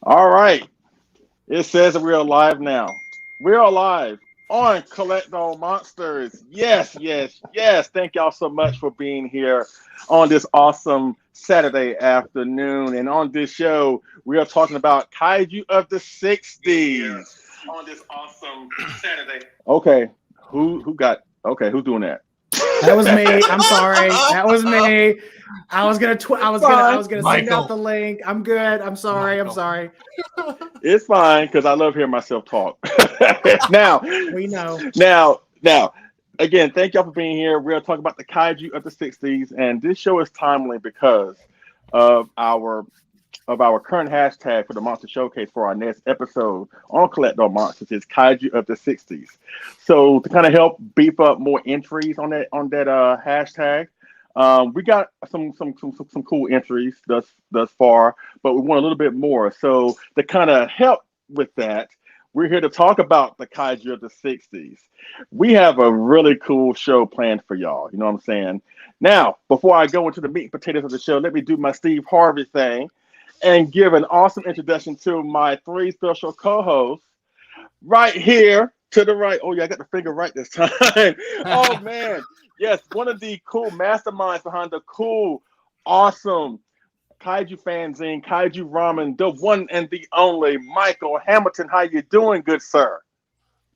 All right. It says that we are live now. We are live on Collect All Monsters. Yes, yes, yes. Thank y'all so much for being here on this awesome Saturday afternoon. And on this show, we are talking about Kaiju of the 60s. On this awesome Saturday. Okay. Who's doing that? That was me. I'm sorry. That was me. I was gonna send out the link. I'm good. I'm sorry. I'm sorry. It's fine because I love hearing myself talk. now, We know. now, again, thank y'all for being here. We're talking about the kaiju of the '60s, and this show is timely because of our current hashtag for the Monster Showcase for our next episode on Collect All Monsters is Kaiju of the '60s. So to kind of help beef up more entries on that hashtag, we got some cool entries thus far, but we want a little bit more. So to kind of help with that, we're here to talk about the Kaiju of the '60s. We have a really cool show planned for y'all. You know what I'm saying? Now, before I go into the meat and potatoes of the show, let me do my Steve Harvey thing and give an awesome introduction to my three special co-hosts right here to the right. Oh yeah, I got the finger right this time. Oh man, yes, one of the cool masterminds behind the cool, awesome Kaiju fanzine, Kaiju Ramen, the one and the only Michael Hamilton. How you doing, good sir?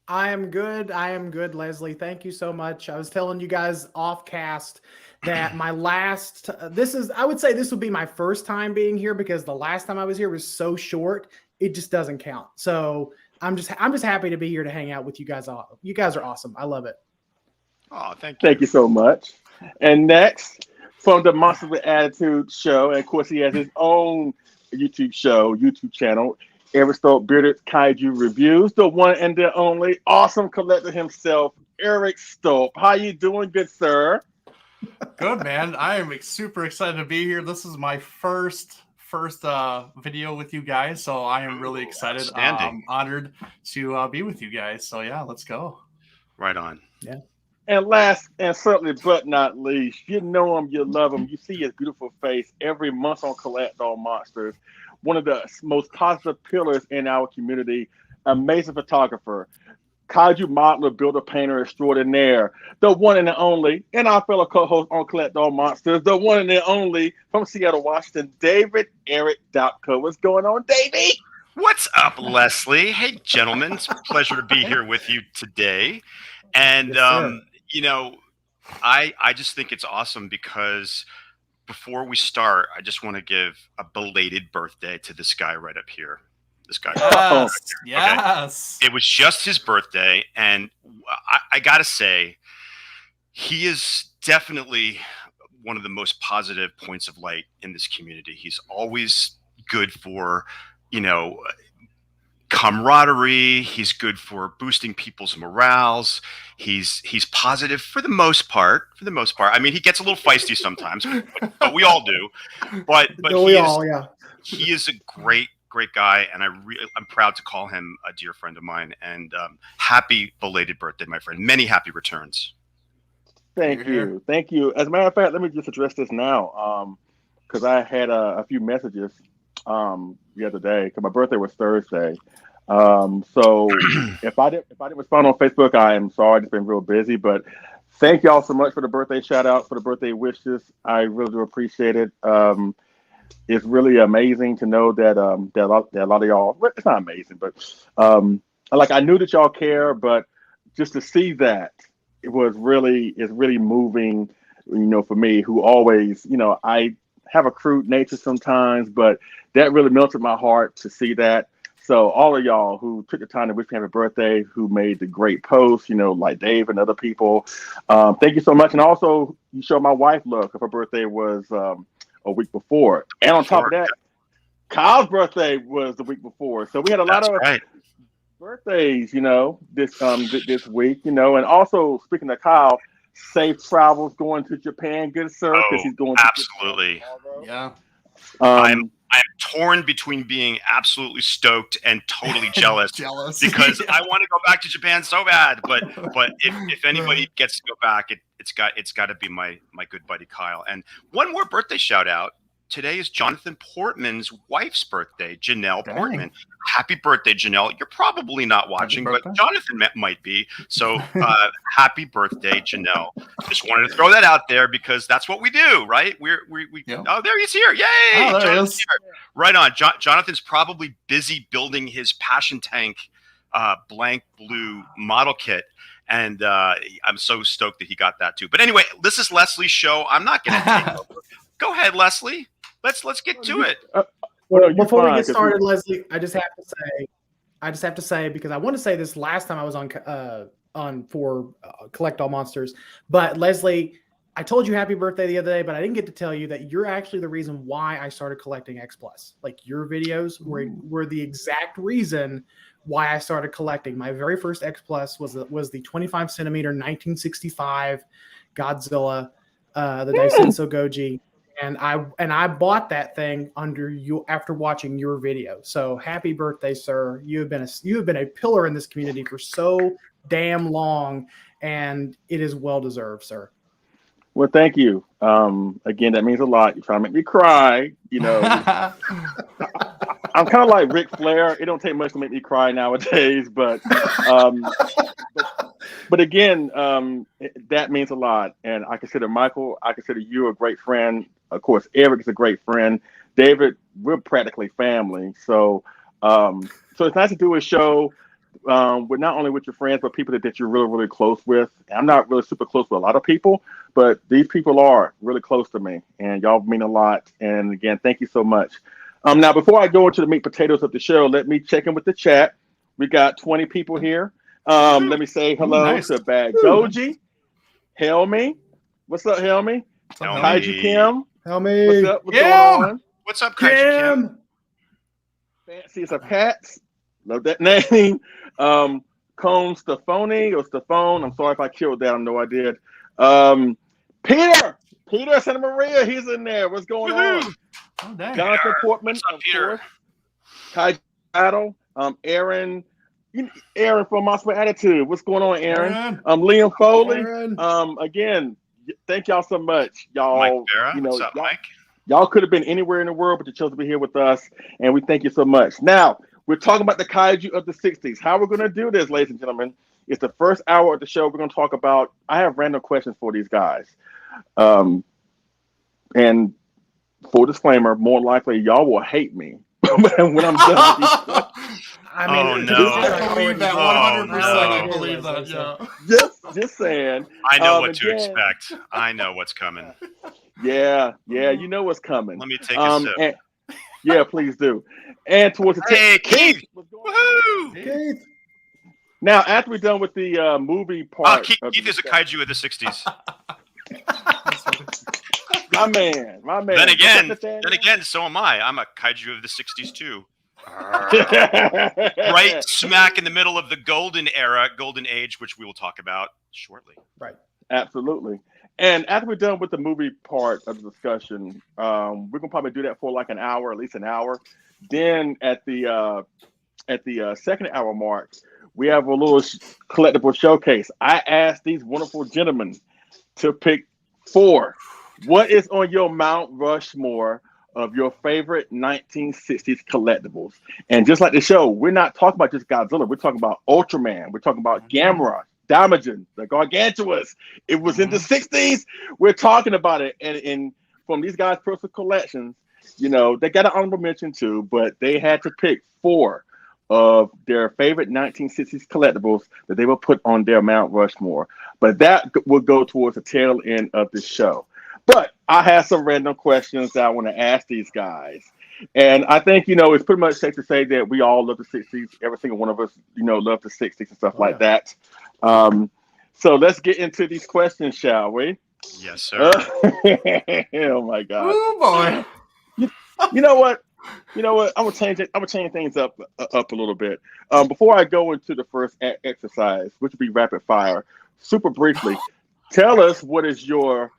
I am good. I am good, Leslie. Thank you so much. I was telling you guys off cast that my last I would say this would be my first time being here because the last time I was here was so short, it just doesn't count. So I'm just happy to be here to hang out with you guys all. You guys are awesome. I love it. Oh, thank you. Thank you so much. And next, from the Monster with Attitude show, and of course he has his own YouTube channel, Eric Stolp Bearded Kaiju Reviews, the one and the only awesome collector himself, Eric Stolp. How you doing, good sir? Good, man. I am super excited to be here. This is my first video with you guys, so I am really excited. Honored to be with you guys. So yeah, let's go. Right on. Yeah. And last and certainly but not least, you know him, you love him, you see his beautiful face every month on Collect All Monsters. One of the most positive pillars in our community, amazing photographer, Kaiju modeler, builder, painter extraordinaire, the one and the only, and our fellow co-host on Collect All Monsters, the one and the only from Seattle, Washington, David Eric Dopko. What's going on, Davey? What's up, Leslie? Hey, gentlemen. It's a pleasure to be here with you today. And, Yes, I just think it's awesome because before we start, I just want to give a belated birthday to this guy right up here. This guy. Yes. Okay. It was just his birthday, and I gotta say, he is definitely one of the most positive points of light in this community. He's always good for, camaraderie. He's good for boosting people's morales. He's positive for the most part. I mean, he gets a little feisty sometimes, but we all do. But he is a great guy, and I'm proud to call him a dear friend of mine. And happy belated birthday, my friend. Many happy returns. Thank you. As a matter of fact, let me just address this now, because I had a few messages the other day. Because my birthday was Thursday, so if I didn't respond on Facebook, I am sorry. I've just been real busy, but thank y'all so much for the birthday shout out, for the birthday wishes. I really do appreciate it. It's really amazing to know that that a lot of y'all. Well, it's not amazing, but I knew that y'all care, but just to see that it's really moving. For me, who always, I have a crude nature sometimes, but that really melted my heart to see that. So all of y'all who took the time to wish me happy birthday, who made the great posts, like Dave and other people, thank you so much. And also, you showed my wife love because her birthday was a week before, and on top of that, Kyle's birthday was the week before. So we had a lot of birthdays, this week, and also speaking of Kyle, safe travels going to Japan, good sir, because he's going to absolutely. Yeah. I'm torn between being absolutely stoked and totally jealous because I want to go back to Japan so bad. But if anybody gets to go back, it's got to be my good buddy Kyle. And one more birthday shout out today is Jonathan Portman's wife's birthday, Janelle Portman. Happy birthday, Janelle. You're probably not watching, but Jonathan might be. So happy birthday, Janelle. Just wanted to throw that out there because that's what we do, right? We Oh, there he's here. Yay! Oh, there he is. Here. Right on. Jonathan's probably busy building his Passion Tank blank blue model kit. And I'm so stoked that he got that too. But anyway, this is Leslie's show. I'm not going to take over. Go ahead, Leslie. Let's get to it. Before we get started, Leslie, I just have to say because I want to say this last time I was on for Collect All Monsters, but Leslie, I told you happy birthday the other day, but I didn't get to tell you that you're actually the reason why I started collecting X Plus. Like your videos were the exact reason why I started collecting. My very first X Plus was the 25 centimeter 1965 Godzilla, the Daisenso Goji. And I bought that thing under you after watching your video. So happy birthday, sir! You have been a pillar in this community for so damn long, and it is well deserved, sir. Well, thank you. Again, that means a lot. You're trying to make me cry. You know, I'm kind of like Ric Flair. It don't take much to make me cry nowadays, but again, that means a lot. And I consider Michael. I consider you a great friend. Of course, Eric is a great friend. David, we're practically family. So it's nice to do a show with not only with your friends, but people that you're really, really close with. I'm not really super close with a lot of people, but these people are really close to me, and y'all mean a lot. And again, thank you so much. Now, before I go into the meat potatoes of the show, let me check in with the chat. We got 20 people here. Let me say hello to Bad Goji, Helmy. What's up, Helmy? Kaiju Kim. Helmy. What's up? What's going on? What's up, Kaiju Kim? Fancy as a Pats. Love that name. Cone Stefani or Stefone. I'm sorry if I killed that. I know I did. Peter Santa Maria. He's in there. What's going on? Oh, dang. Jonathan Portman. What's up, Peter? Kaiju Battle. Aaron from Monster Attitude. What's going on, Aaron? Liam Foley. Again, thank y'all so much. Y'all, Mike Vera. What's up, Mike? Y'all could have been anywhere in the world, but you chose to be here with us, and we thank you so much. Now, we're talking about the kaiju of the 60s. How we're going to do this, ladies and gentlemen, is the first hour of the show. We're going to talk about, I have random questions for these guys. And full disclaimer, more likely y'all will hate me when I'm done with these I believe that 100%. I believe that. Yeah. Just saying. I know what to expect. I know what's coming. Yeah, you know what's coming. Let me take a sip. Yeah, please do. And towards the Keith. Woohoo! Keith. Now, after we're done with the movie part, Keith is a kaiju of the 60s. My man. Then again, so am I. I'm a kaiju of the 60s too. Right smack in the middle of the golden age, which we will talk about shortly. Right. Absolutely. And after we're done with the movie part of the discussion, we're gonna probably do that for like an hour, at least an hour. Then at the second hour mark, we have a little collectible showcase. I asked these wonderful gentlemen to pick 4. What is on your Mount Rushmore of your favorite 1960s collectibles? And just like the show, we're not talking about just Godzilla. We're talking about Ultraman. We're talking about Gamera, Damagen, the Gargantuas. It was in the 60s. We're talking about it. And from these guys' personal collections, you know, they got an honorable mention too, but they had to pick 4 of their favorite 1960s collectibles that they will put on their Mount Rushmore. But that will go towards the tail end of the show. But I have some random questions that I want to ask these guys. And I think, you know, it's pretty much safe to say that we all love the 60s. Every single one of us, you know, love the 60s and stuff like that. So let's get into these questions, shall we? Yes, sir. Oh, my God. Oh, boy. You know what? I'm gonna change it. I'm gonna change things up a little bit. Before I go into the first exercise, which will be rapid fire, super briefly, tell us what was your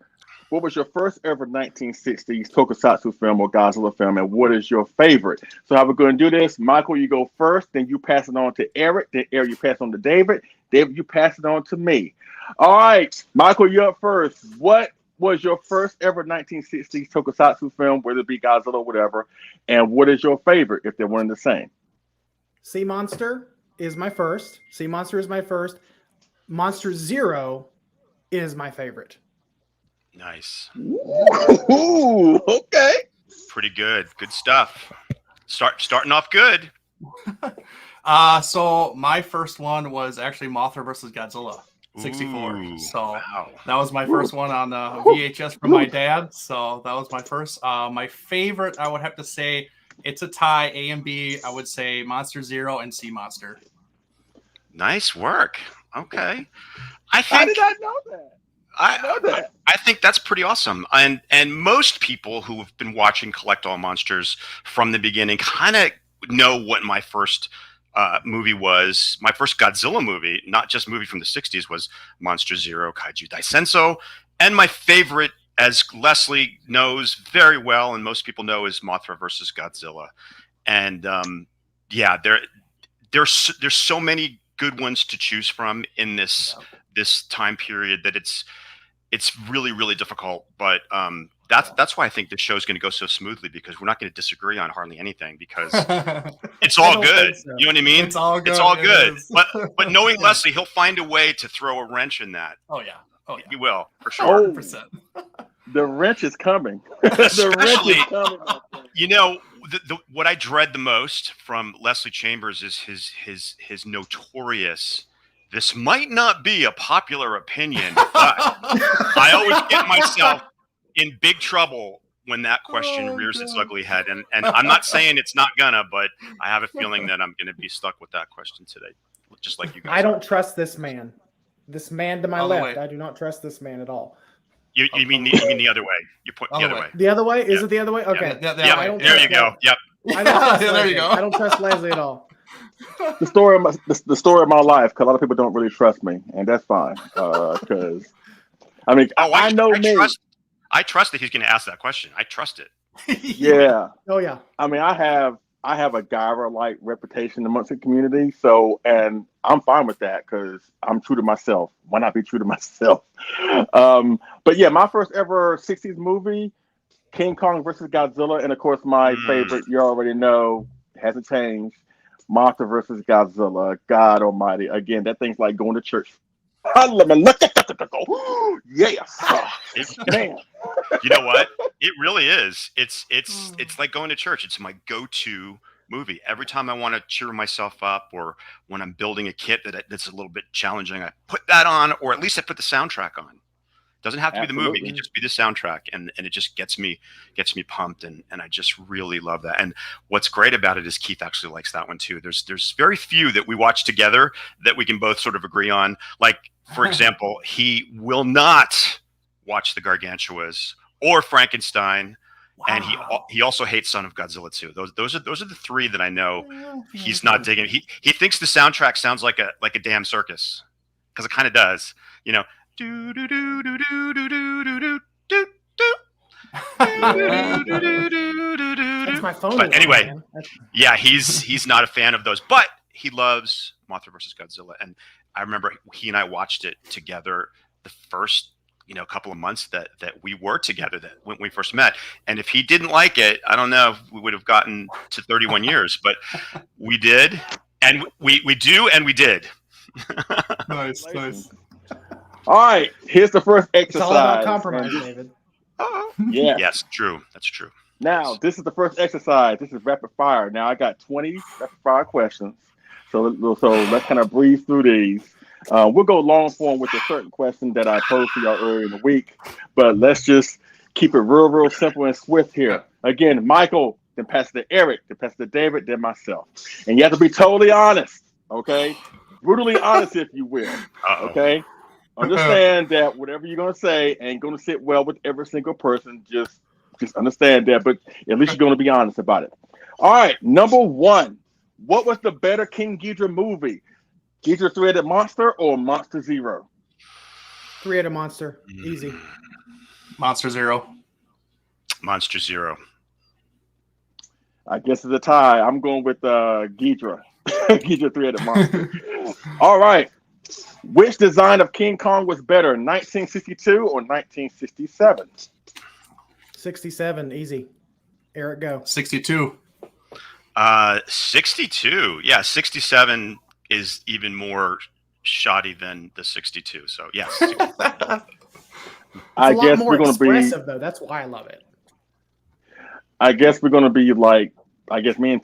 first ever 1960s tokusatsu film or Godzilla film, and what is your favorite? So how we're going to do this? Michael, you go first, then you pass it on to Eric, then Eric, you pass it on to David, David, you pass it on to me. All right, Michael, you're up first. What was your first ever 1960s tokusatsu film, whether it be Godzilla or whatever? And what is your favorite if they're one and the same? Sea Monster is my first. Sea Monster is my first. Monster Zero is my favorite. Nice. Ooh, okay. Pretty good. Good stuff. Starting off good. So my first one was actually Mothra versus Godzilla, 64. Ooh, so wow. that was my first one on VHS from my dad. So that was my first. My favorite, I would have to say, it's a tie, A and B. I would say Monster Zero and Sea Monster. Nice work. Okay. How did I know that? I think that's pretty awesome. And most people who have been watching Collect All Monsters from the beginning kind of know what my first movie was. My first Godzilla movie, not just movie from the 60s, was Monster Zero Kaiju Daisenso. And my favorite, as Leslie knows very well, and most people know, is Mothra versus Godzilla. And yeah, there's so many good ones to choose from in this time period that it's really, really difficult. But that's why I think this show is going to go so smoothly, because we're not going to disagree on hardly anything, because it's all good. So. You know what I mean? It's all good. It's all good. But knowing Leslie, he'll find a way to throw a wrench in that. Oh yeah. He will, for sure. 100%. The wrench is coming. The wrench is coming. You know, what I dread the most from Leslie Chambers is his notorious, "This might not be a popular opinion," but I always get myself in big trouble when that question rears its ugly head. And I'm not saying it's not gonna, but I have a feeling that I'm gonna be stuck with that question today, just like you guys. I don't trust this man. This man to my left. I do not trust this man at all. You mean the other way? You point the other way. The other way? Is it the other way? Okay. Yeah. There you go. Yep. There you go. I don't trust Leslie at all. The story of my life, because a lot of people don't really trust me, and that's fine. Because I mean, I know me. I trust that he's going to ask that question. I trust it. Yeah. Oh yeah. I mean, I have a Gyra-like reputation amongst the community, so, and I'm fine with that because I'm true to myself. Why not be true to myself? But yeah, my first ever 60s movie, King Kong versus Godzilla, and of course my favorite, you already know, hasn't changed, Mothra versus Godzilla. God almighty. Again, that thing's like going to church. Yes. Man. You know what? It really is. It's like going to church. It's my go-to movie. Every time I want to cheer myself up, or when I'm building a kit that's a little bit challenging, I put that on, or at least I put the soundtrack on. It doesn't have to be the movie. It can just be the soundtrack, and it just gets me pumped, and I just really love that. And what's great about it is Keith actually likes that one too. There's very few that we watch together that we can both sort of agree on. Like, for example, he will not watch the Gargantuas or Frankenstein. Wow. And he also hates Son of Godzilla too. Those are the three that I know he's not digging. He thinks the soundtrack sounds like a damn circus, because it kind of does. You know, do do do do do do do do do do. That's my phone. But anyway, yeah, he's not a fan of those, but he loves Mothra versus Godzilla. And I remember he and I watched it together the first couple of months that we were together, that when we first met. And if he didn't like it, I don't know if we would have gotten to 31 years, but we did, and we do, and we did. Nice. All right, here's the first exercise. It's all about compromise, David. Yeah. Yes, true. That's true. Now, this is the first exercise. This is rapid fire. Now, I got 20 rapid fire questions. So let's kind of breeze through these. We'll go long form with a certain question that I posed to y'all earlier in the week, but let's just keep it real simple and swift here. Again, Michael, then pass it to Eric, then pass it to David, then myself. And you have to be totally honest, okay? Brutally honest, if you will, okay? Understand that whatever you're going to say ain't going to sit well with every single person. Just understand that, but at least you're going to be honest about it. All right, number one. What was the better King Ghidorah movie? Ghidorah Three-Headed Monster or Monster Zero? Three-Headed Monster. Easy. Monster Zero. Monster Zero. I guess it's a tie. I'm going with Ghidorah. Ghidorah Three-Headed Monster. All right. Which design of King Kong was better, 1962 or 1967? 67, easy. Eric, go. 62. 62. Yeah, 67 is even more shoddy than the 62. So yes. I guess more we're going to be expressive though. That's why I love it. I guess we're going to be like me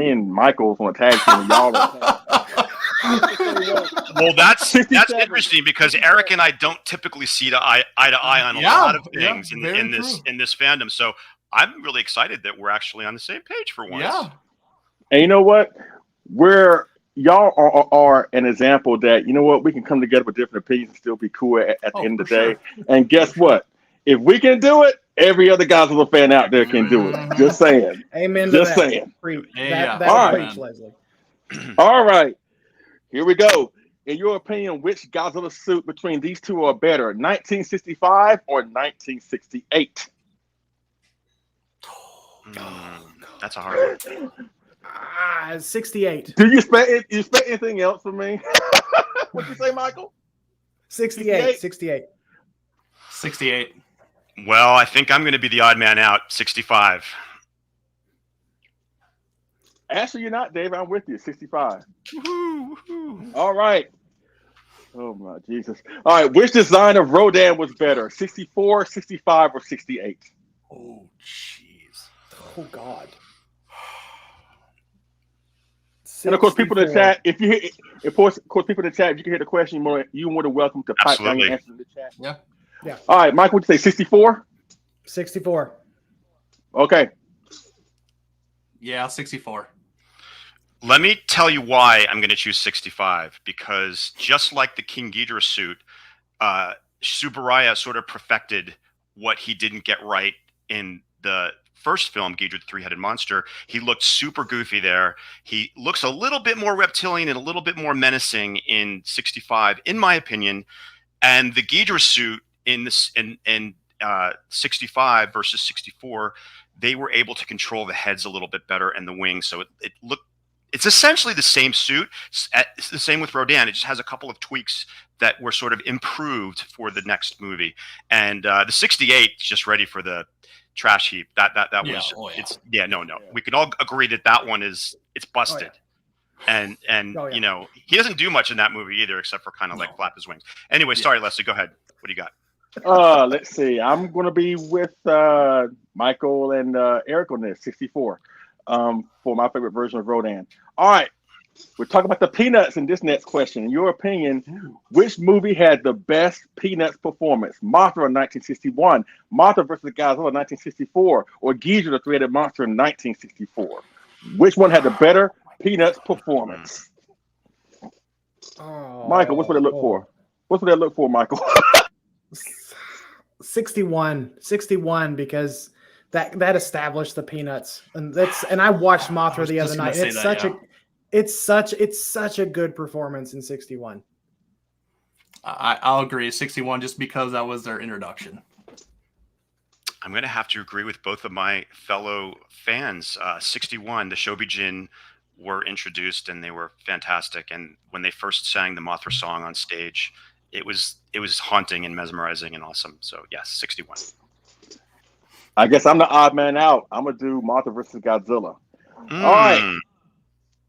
and Michael from a tag team. And y'all are well, that's interesting because Eric and I don't typically see eye to eye on a lot of things in this fandom. So I'm really excited that we're actually on the same page for once. Yeah. And you know what? Y'all are an example that, you know what, we can come together with different opinions and still be cool at the end of the day. Sure. And guess what? If we can do it, every other Godzilla fan out there can do it. Just saying. Amen. Just saying. All right. Leslie. All right. Here we go. In your opinion, which Godzilla suit between these two are better, 1965 or 1968? That's a hard one. 68. Do you expect anything else from me? What'd you say, Michael? 68. 68. Well, I think I'm going to be the odd man out. 65. Actually, you're not, Dave. I'm with you. 65. Woo-hoo. All right. Oh, my Jesus. All right. Which design of Rodan was better, 64, 65, or 68? Oh, jeez. Oh, God. 64. And of course, people in the chat, if course, people in the chat, if you can hear the question, you're more than welcome to pipe down your answer in the chat. Yeah. All right, Mike, what'd you say, 64? 64. Okay. Yeah, 64. Let me tell you why I'm going to choose 65, because just like the King Ghidorah suit, Tsuburaya sort of perfected what he didn't get right in the first film, Ghidorah the Three-Headed Monster. He looked super goofy there. He looks a little bit more reptilian and a little bit more menacing in 65, in my opinion. And the Ghidorah suit in 65 versus 64, they were able to control the heads a little bit better and the wings. So it's essentially the same suit. It's the same with Rodan. It just has a couple of tweaks that were sort of improved for the next movie. And the 68 is just ready for the trash heap. That was no. We can all agree that one it's busted. And you know, he doesn't do much in that movie either, except for kind of like flap his wings. Anyway, sorry, Leslie, go ahead. What do you got? Let's see. I'm going to be with Michael and Eric on this, 64, for my favorite version of Rodan. All right. We're talking about the Peanuts in this next question. In your opinion, which movie had the best Peanuts performance? Mothra in 1961, Mothra versus Godzilla in 1964, or Ghidorah the Three-Headed Monster in 1964? Which one had the better Peanuts performance? Michael, what's what they look for? What's what they look for, Michael? 61, because that established the Peanuts, and I watched Mothra the other night. It's such a good performance in 61. I'll agree, 61, just because that was their introduction. I'm going to have to agree with both of my fellow fans. 61, the Shobijin were introduced and they were fantastic. And when they first sang the Mothra song on stage, it was haunting and mesmerizing and awesome. So yes, 61. I guess I'm the odd man out. I'm gonna do Mothra versus Godzilla. All right.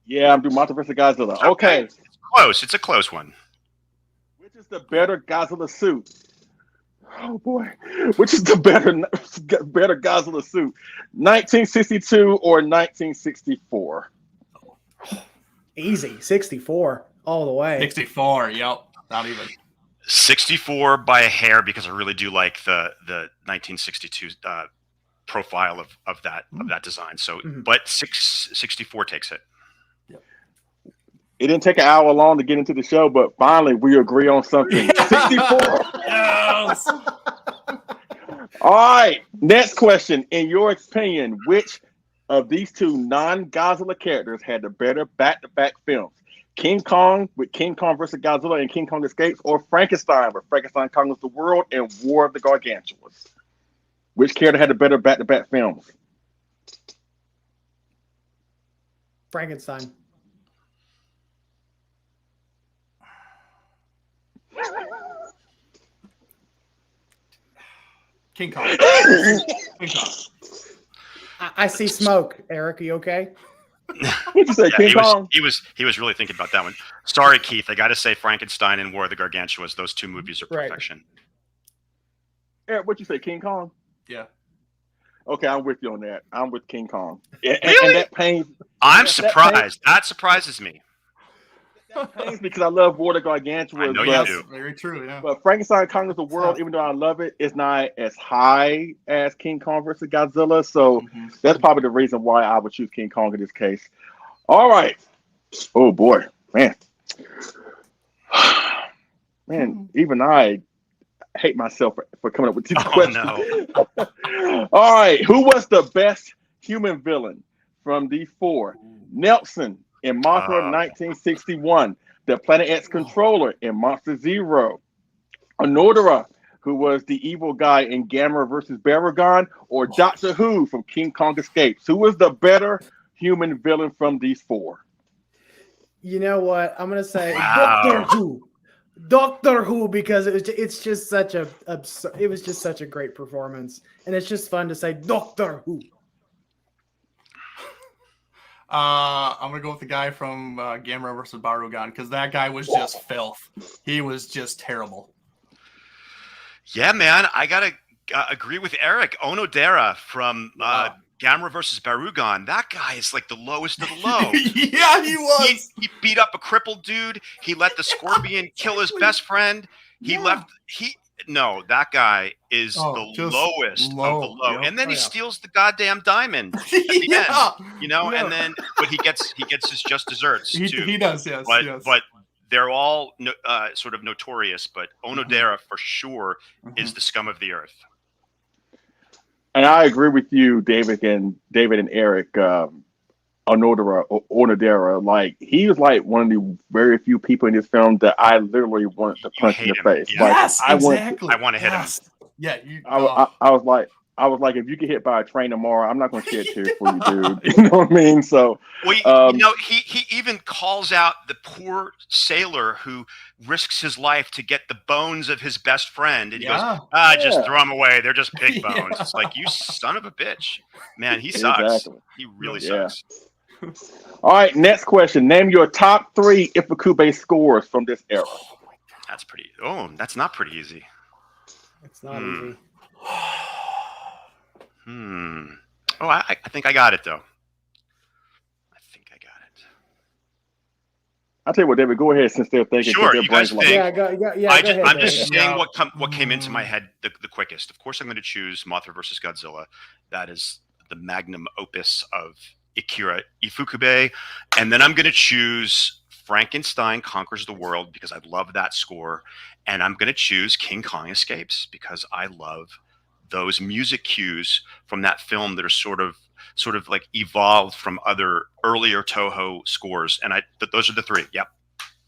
Yeah, I'm doing Mothra versus Godzilla. Okay. It's close. It's a close one. Which is the better Godzilla suit? Oh boy. Which is the better Godzilla suit? 1962 or 1964? Easy. 64 all the way. 64, yep. Not even. 64 by a hair, because I really do like the 1962 profile of that design. So, but 64 takes it. It didn't take an hour long to get into the show, but finally we agree on something. 64. Yes. All right. Next question. In your opinion, which of these two non-Godzilla characters had the better back-to-back films? King Kong with King Kong versus Godzilla and King Kong Escapes, or Frankenstein with Frankenstein Conquers the World and War of the Gargantuas? Which character had the better back-to-back films? Frankenstein. King Kong. King Kong. I see smoke. Eric, are you okay? What'd you say, King Kong? He was really thinking about that one. Sorry, Keith. I got to say, Frankenstein and War of the Gargantuas. Those two movies are perfection. Right. Eric, what'd you say, King Kong? Yeah. Okay, I'm with you on that. I'm with King Kong. Really? And that pains. I'm surprised. That surprises me. That pains because I love War of the Gargantuas. I know you do. Very true, yeah. But Frankenstein Conquers the World, even though I love it, it's not as high as King Kong versus Godzilla. So that's probably the reason why I would choose King Kong in this case. All right. Oh, boy. Man. Man, even I hate myself for coming up with these questions. No. All right. Who was the best human villain from these four? Nelson in Mothra 1961. The Planet X controller in Monster Zero. Onodera, who was the evil guy in Gamera versus Baragon, or Doctor Who from King Kong Escapes. Who was the better human villain from these four? You know what? I'm gonna say Doctor Who. Doctor Who, because it's just such a it was just such a great performance, and it's just fun to say Doctor Who. I'm gonna go with the guy from Gamera versus Barugan, because that guy was just filth. He was just terrible. Yeah, man, I gotta agree with Eric. Onodera from Gamera versus Barugan. That guy is like the lowest of the low. Yeah, he was. He beat up a crippled dude. He let the scorpion kill his best friend. That guy is the lowest of the low. Yep. And then he steals the goddamn diamond at the end. And then but he gets his just desserts too. He does, yes. But they're all sort of notorious, but Onodera for sure is the scum of the earth. And I agree with you, David and Eric. Onodera, like he was like one of the very few people in this film that I literally wanted to punch in the face. Yeah. Like, yes, exactly. I want to hit him. Yeah, I was like, if you get hit by a train tomorrow, I'm not going to shed tears for you, dude. You know what I mean? So, he even calls out the poor sailor who risks his life to get the bones of his best friend, and he goes, just throw them away. They're just pig bones. It's like, you son of a bitch, man. He sucks. Exactly. He really sucks. All right, next question. Name your top 3 Ifukube scores from this era. That's not pretty easy. It's not easy. Oh, I think I got it, though. I'll tell you what, David, go ahead since they're thinking. Sure, you guys think. I'm just saying what came into my head the quickest. Of course, I'm going to choose Mothra versus Godzilla. That is the magnum opus of Akira Ifukube. And then I'm going to choose Frankenstein Conquers the World because I love that score. And I'm going to choose King Kong Escapes because I love those music cues from that film that are sort of like evolved from other earlier Toho scores. And those are the 3. Yep.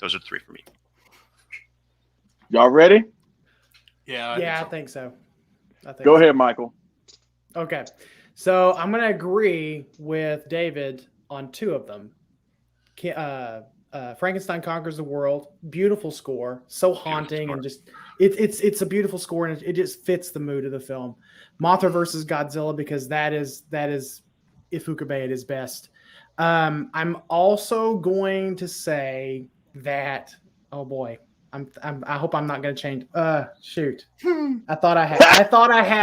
Those are the 3 for me. Y'all ready? Yeah, I think so. Go ahead, Michael. Okay. So I'm going to agree with David on 2 of them. Frankenstein Conquers the World, beautiful score, so haunting, and just it's a beautiful score, and it just fits the mood of the film. Mothra versus Godzilla, because that is Ifukube at his best. I'm also going to say that, oh boy, I hope I'm not going to change. Shoot. I thought I had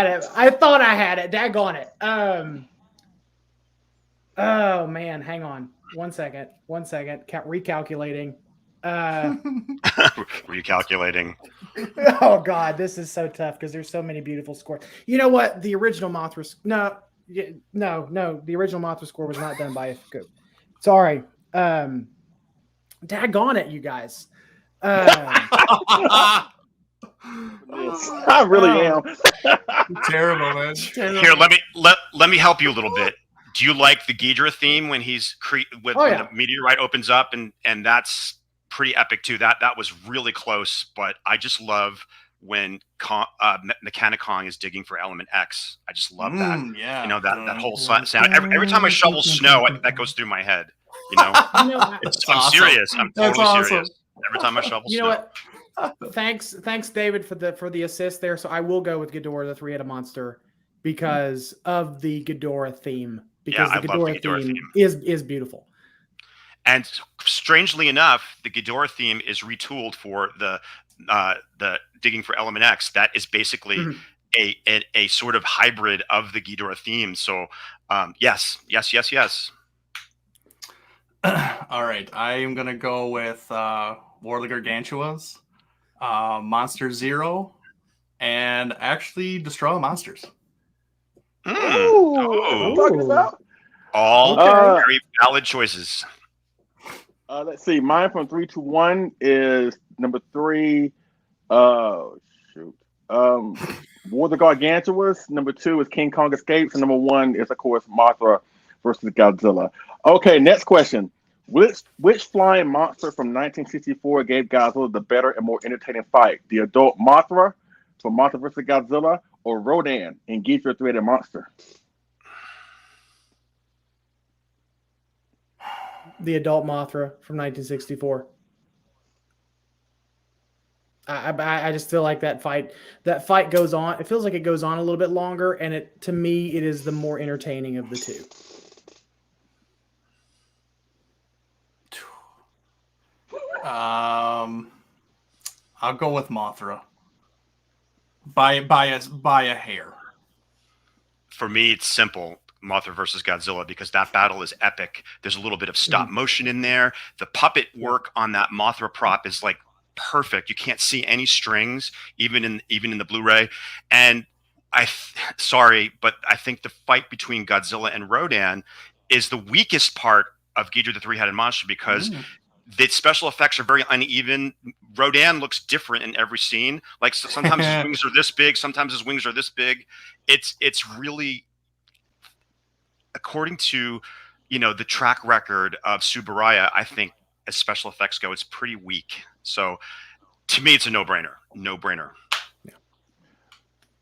it. Daggone it. Oh man, hang on. One second. Recalculating. Recalculating. Oh God, this is so tough because there's so many beautiful scores. You know what? The original Mothra. No. The original Mothra score was not done by Ifukube. Sorry. Daggone it, you guys. I really am. Terrible, man. Here, let me help you a little bit. Do you like the Ghidra theme when he's when the meteorite opens up and that's pretty epic too. That was really close, but I just love when Mechanicon is digging for Element X. I just love that. Yeah. That whole sound. Every time I shovel snow, that goes through my head. I'm awesome. serious. I'm totally awesome. serious. Every time I shovel snow. You know what? thanks, David, for the assist there. So I will go with Ghidorah, the three-headed monster, because of the Ghidorah theme. Because the Ghidorah theme is beautiful. And strangely enough, the Ghidorah theme is retooled for the Digging for Element X. That is basically a sort of hybrid of the Ghidorah theme. So yes. All right, I am gonna go with War of the Gargantuas, Monster Zero, and actually Destroy All Monsters. What I'm talking about? All very valid choices. Let's see. Mine from 3 to 1 is number 3. Oh shoot. War of the Gargantuas. Number 2 is King Kong Escapes, and number 1 is of course Mothra versus Godzilla. Okay, next question. Which flying monster from 1964 gave Godzilla the better and more entertaining fight? The adult Mothra from Mothra vs. Godzilla, or Rodan in Ghidorah the Three-Headed Monster? The adult Mothra from 1964. I just feel like that fight goes on. It feels like it goes on a little bit longer, and to me it is the more entertaining of the two. I'll go with Mothra by a hair. For me, it's simple. Mothra versus Godzilla, because that battle is epic. There's a little bit of stop motion in there. The puppet work on that Mothra prop is like perfect. You can't see any strings, even in the Blu-ray. And sorry, but I think the fight between Godzilla and Rodan is the weakest part of Ghidorah the Three-Headed Monster, because the special effects are very uneven. Rodan looks different in every scene. Like sometimes his wings are this big, sometimes his wings are this big. It's really, according to the track record of Tsuburaya, I think as special effects go, it's pretty weak. So to me, it's a no-brainer. Yeah.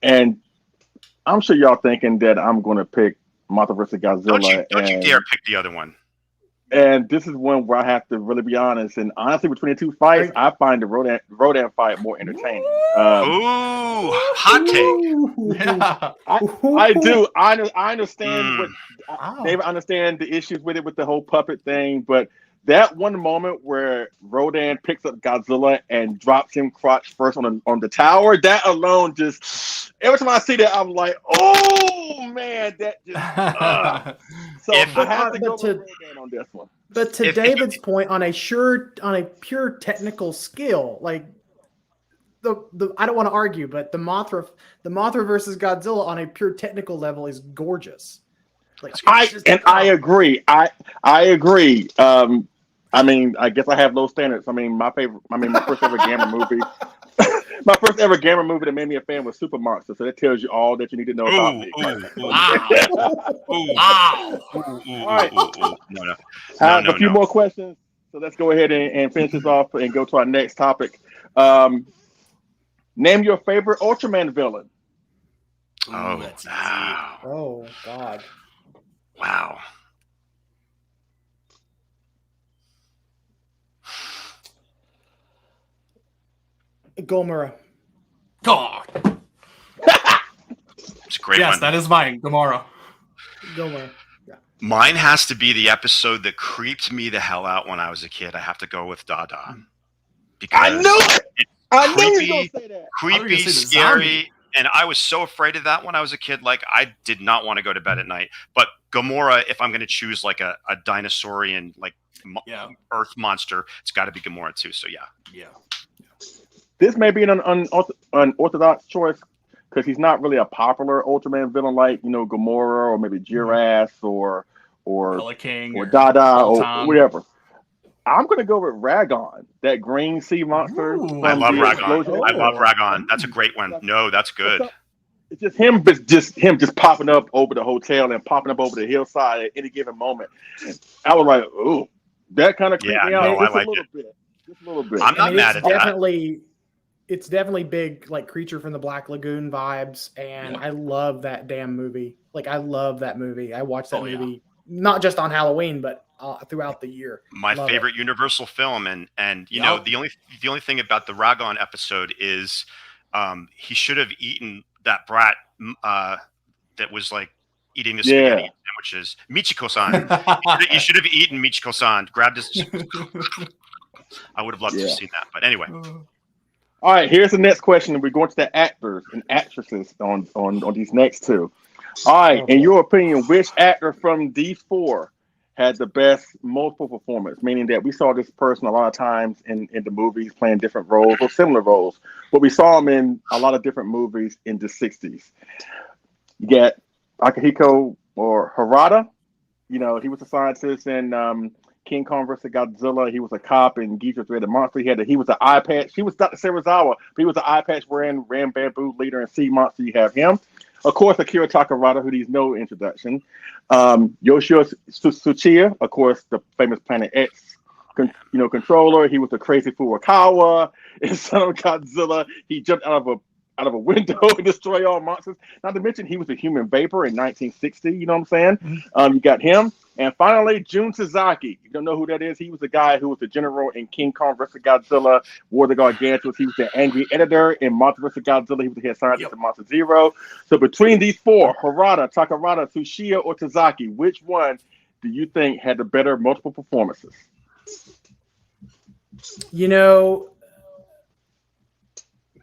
And I'm sure y'all thinking that I'm going to pick Mothra vs. Godzilla. Don't you dare pick the other one. And this is one where I have to really be honest. And honestly, between the two fights, I find the Rodan fight more entertaining. Ooh, hot take. Yeah. I do. I understand David understand the issues with it, with the whole puppet thing, but that one moment where Rodan picks up Godzilla and drops him crotch first on the tower, that alone just, every time I see that, I'm like, oh man, that just. So I have to go with Rodan on this one. But to David's point, on a pure technical skill, like the I don't want to argue, but the Mothra versus Godzilla on a pure technical level is gorgeous. Like, I agree. I agree. I mean, I guess I have low standards. I mean, my first ever Gamma movie. My first ever Gamma movie that made me a fan was Super Monster. So that tells you all that you need to know about me. Wow. All right. No. A few more questions. So let's go ahead and finish this off and go to our next topic. Name your favorite Ultraman villain. Oh, that's wow. Oh, God. Wow. Gomorrah. God. It's a great one. Yes, that is mine. Gomorrah. Yeah. Mine has to be the episode that creeped me the hell out when I was a kid. I have to go with Dada. Because I knew it. I knew you were going to say that. Creepy, scary. And I was so afraid of that when I was a kid. Like, I did not want to go to bed at night. But Gomorrah, if I'm going to choose like a dinosaurian, like Earth monster, it's got to be Gomorrah too. So yeah. This may be an unorthodox choice because he's not really a popular Ultraman villain like Gomorrah or maybe Jiras or King or Dada or whatever. I'm going to go with Ragon, that green sea monster. I love Ragon. I love Ragon. That's a great one. No, that's good. It's just him popping up over the hotel and popping up over the hillside at any given moment. I was like, ooh, that kind of creeped me out. I like it. Just a little bit. I'm not mad at that. It's definitely big, like Creature from the Black Lagoon vibes, and I love that damn movie. Like, I love that movie. I watch that movie not just on Halloween, but throughout the year. My favorite Universal film, and you know, the only thing about the Ragon episode is he should have eaten that brat that was like eating the spaghetti sandwiches. Michiko-san. He should have eaten Michiko-san. Grabbed his. I would have loved to have seen that, but anyway. All right, here's the next question. We're going to the actors and actresses on these next two. All right, in your opinion, which actor from these four had the best multiple performance? Meaning that we saw this person a lot of times in the movies playing different roles or similar roles, but we saw him in a lot of different movies in the 60s. You get Akihiko or Harada. You know, he was a scientist in King Kong vs. Godzilla. He was a cop in Ghidorah 3 the Monster. He was an eye patch. He was Dr. Serizawa, but he was an eye patch wearing Ram Bamboo leader in Sea Monster. You have him. Of course, Akira Takarada, who needs no introduction. Yoshio Tsuchiya, of course, the famous Planet X, controller. He was the crazy Furukawa in Son of Godzilla. He jumped out of a window and destroyed all monsters. Not to mention, he was a human vapor in 1960. You know what I'm saying? You got him. And finally, Jun Sasaki. You don't know who that is? He was the guy who was the general in King Kong vs. Godzilla, War of the Gargantuans. He was the angry editor in Monster vs. Godzilla. He was the head scientist in Monster Zero. So between these four, Harada, Takarada, Tsuchiya, or Tazaki, which one do you think had the better multiple performances? You know,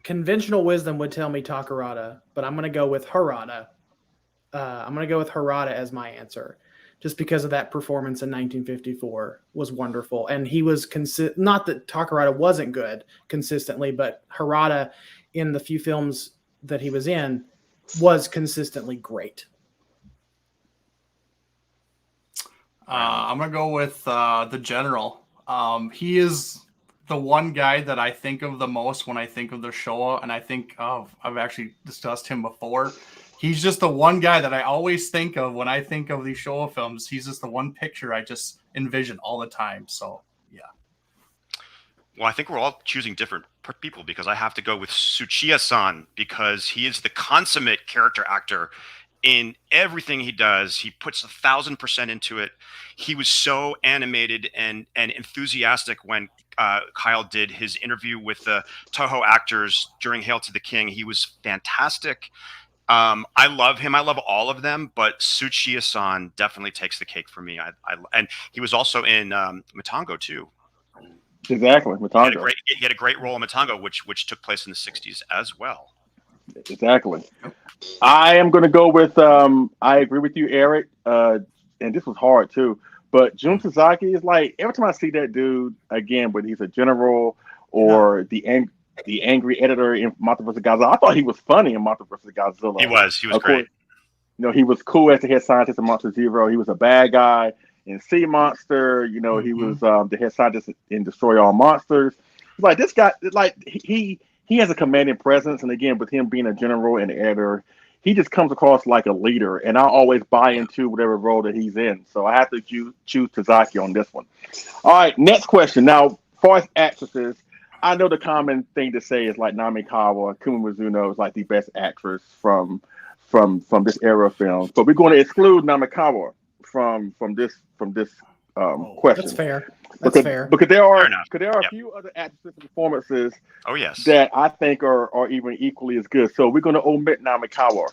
conventional wisdom would tell me Takarada, but I'm going to go with Harada. I'm going to go with Harada as my answer, just because of that performance in 1954 was wonderful. And he was not that Takarada wasn't good consistently, but Harada in the few films that he was in was consistently great. I'm going to go with the General. He is the one guy that I think of the most when I think of the Showa, and I think I've actually discussed him before. He's just the one guy that I always think of when I think of these Showa films. He's just the one picture I just envision all the time. So, yeah. Well, I think we're all choosing different people because I have to go with Tsuchiya-san because he is the consummate character actor in everything he does. He puts 1,000% into it. He was so animated and enthusiastic when Kyle did his interview with the Toho actors during Hail to the King. He was fantastic. I love him. I love all of them, but Tsuchiya-san definitely takes the cake for me. And he was also in Matango too. Exactly, Matango. He had a great role in Matango, which took place in the 60s as well. Exactly. I am going to go with, I agree with you, Eric, and this was hard too, but Jun Sasaki is like, every time I see that dude, again, whether he's a general or the angry editor in Monster vs. Godzilla, I thought he was funny in Monster vs. Godzilla. He was great. He was cool as the head scientist in Monster Zero. He was a bad guy in Sea Monster. He was the head scientist in Destroy All Monsters. Like, this guy, like, he has a commanding presence, and again, with him being a general and editor, he just comes across like a leader, and I always buy into whatever role that he's in. So I have to choose Tazaki on this one. All right, next question. Now, as far as actresses, I know the common thing to say is like Namikawa, Kumi Mizuno is like the best actress from this era of films, but we're going to exclude Namikawa from this question. That's fair. That's fair. Because there are a few other actresses and performances. Oh yes, that I think are even equally as good. So we're going to omit Namikawa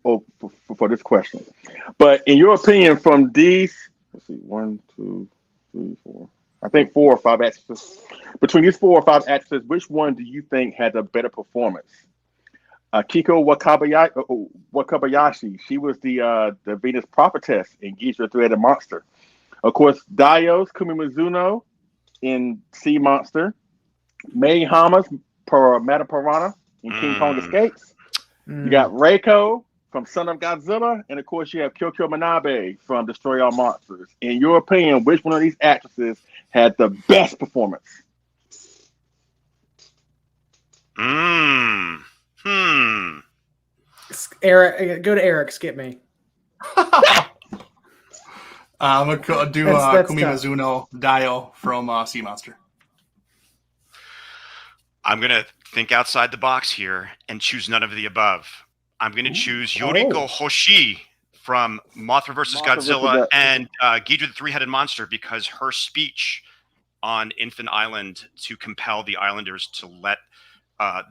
for this question. But in your opinion, from these, let's see, 1, 2, 3, 4. I think 4 or 5 actresses. Between these 4 or 5 actresses, which one do you think had a better performance? Kiko Wakabayashi. She was the Venus prophetess in Ghidorah 3 the Monster. Of course, Daios Kumi Mizuno in Sea Monster. Mei Hama's Paramata Piranha in King Kong Escapes. You got Reiko from Son of Godzilla. And of course, you have Kyoko Manabe from Destroy All Monsters. In your opinion, which one of these actresses had the best performance? Eric, go to Eric. Skip me. I'm going to do Kumi Mizuno Dio from Sea Monster. I'm going to think outside the box here and choose none of the above. I'm going to choose Yoriko Hoshi from Mothra versus Godzilla and Ghidorah the Three-Headed Monster, because her speech on Infant Island to compel the islanders to let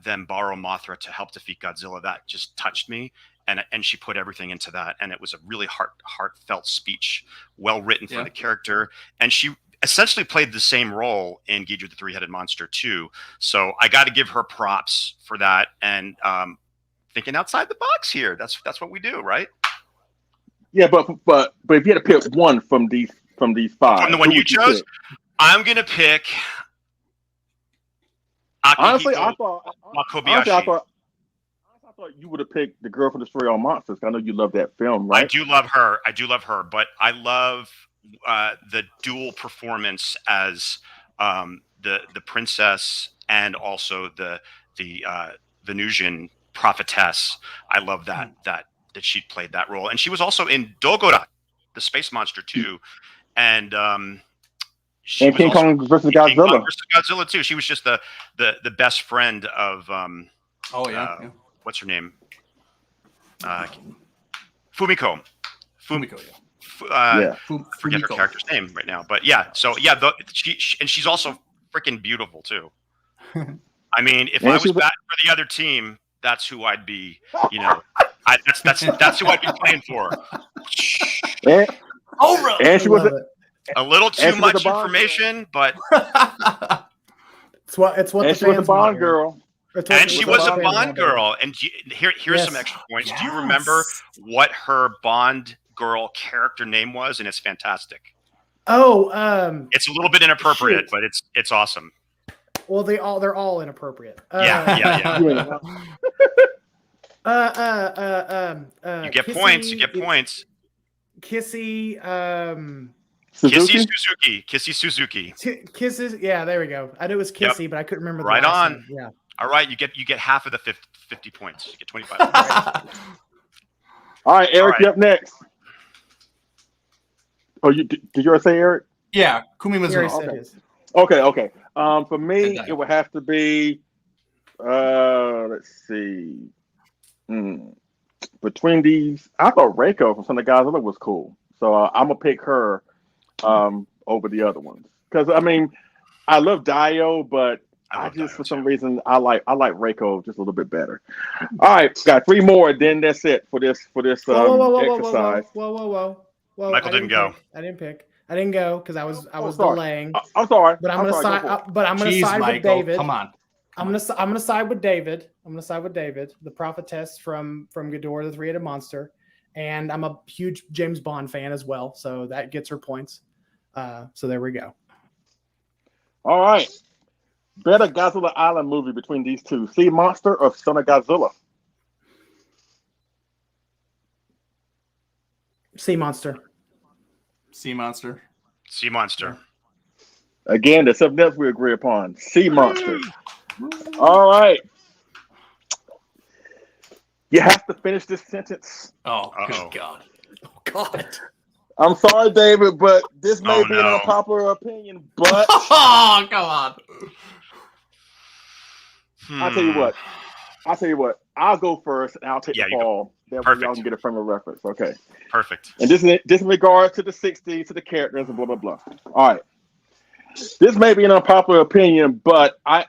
them borrow Mothra to help defeat Godzilla, that just touched me. And she put everything into that, and it was a really heartfelt speech, well written for the character, and she essentially played the same role in Ghidorah the Three-Headed Monster too. So I got to give her props for that, and thinking outside the box here. That's what we do, right? Yeah, but if you had to pick one from these five, from the one you chose, I'm gonna pick honestly, Wakobayashi. I thought you would have picked the Girl from Destroy All Monsters. I know you love that film, right? I do love her, but I love the dual performance as the princess and also the Venusian prophetess. I love that she played that role, and she was also in Dogora, the space monster too, and King Kong versus Godzilla. King Kong versus Godzilla too. She was just the best friend of what's her name? Fumiko. Forget her character's name right now, but yeah. So yeah, she's also freaking beautiful too. I mean, if I was batting for the other team, that's who I'd be. You know, that's who I'd be playing for. And she was a little too much information, but it's what and she was a Bond girl. And she was a Bond girl. And here's some extra points. Do you remember what her Bond girl character name was? And it's fantastic. It's a little bit inappropriate, but it's awesome. Well, they're all inappropriate. Yeah. You get Kissy, points. You get points. Kissy. Kissy Suzuki. Kisses. Yeah, there we go. I knew it was Kissy, but I couldn't remember. Right on. Name. Yeah. All right, you get half of the 50 points. You get 25. All right, Eric, you're up next. Oh, did you already say Eric? Yeah, Kumi Mizuno. Okay. For me, it would have to be. Let's see. Between these, I thought Reiko from Son of Godzilla was cool, so I'm gonna pick her over the other ones because I mean, I love Dio, but I just for some reason I like Reiko just a little bit better. All right, got 3 more, then that's it for this exercise. Whoa. Michael didn't go. I didn't pick. I didn't go because I was delaying. I'm sorry, but I'm gonna side with David. Come on. I'm gonna side with David. The prophetess from Ghidorah the Three-Headed Monster, and I'm a huge James Bond fan as well, so that gets her points. So there we go. All right. Better Godzilla Island movie between these two: Sea Monster or Son of Godzilla? Sea Monster. Again, there's something else we agree upon. Sea Monster. All right. You have to finish this sentence. Oh, good God. Oh, God. I'm sorry, David, but this may be an unpopular opinion, but... Oh, come on. I'll tell you what. I'll go first, and I'll take the ball. That way y'all can get a frame of reference. Okay. Perfect. And this in regards to the 60s, to the characters, and blah, blah, blah. All right. This may be an unpopular opinion, but I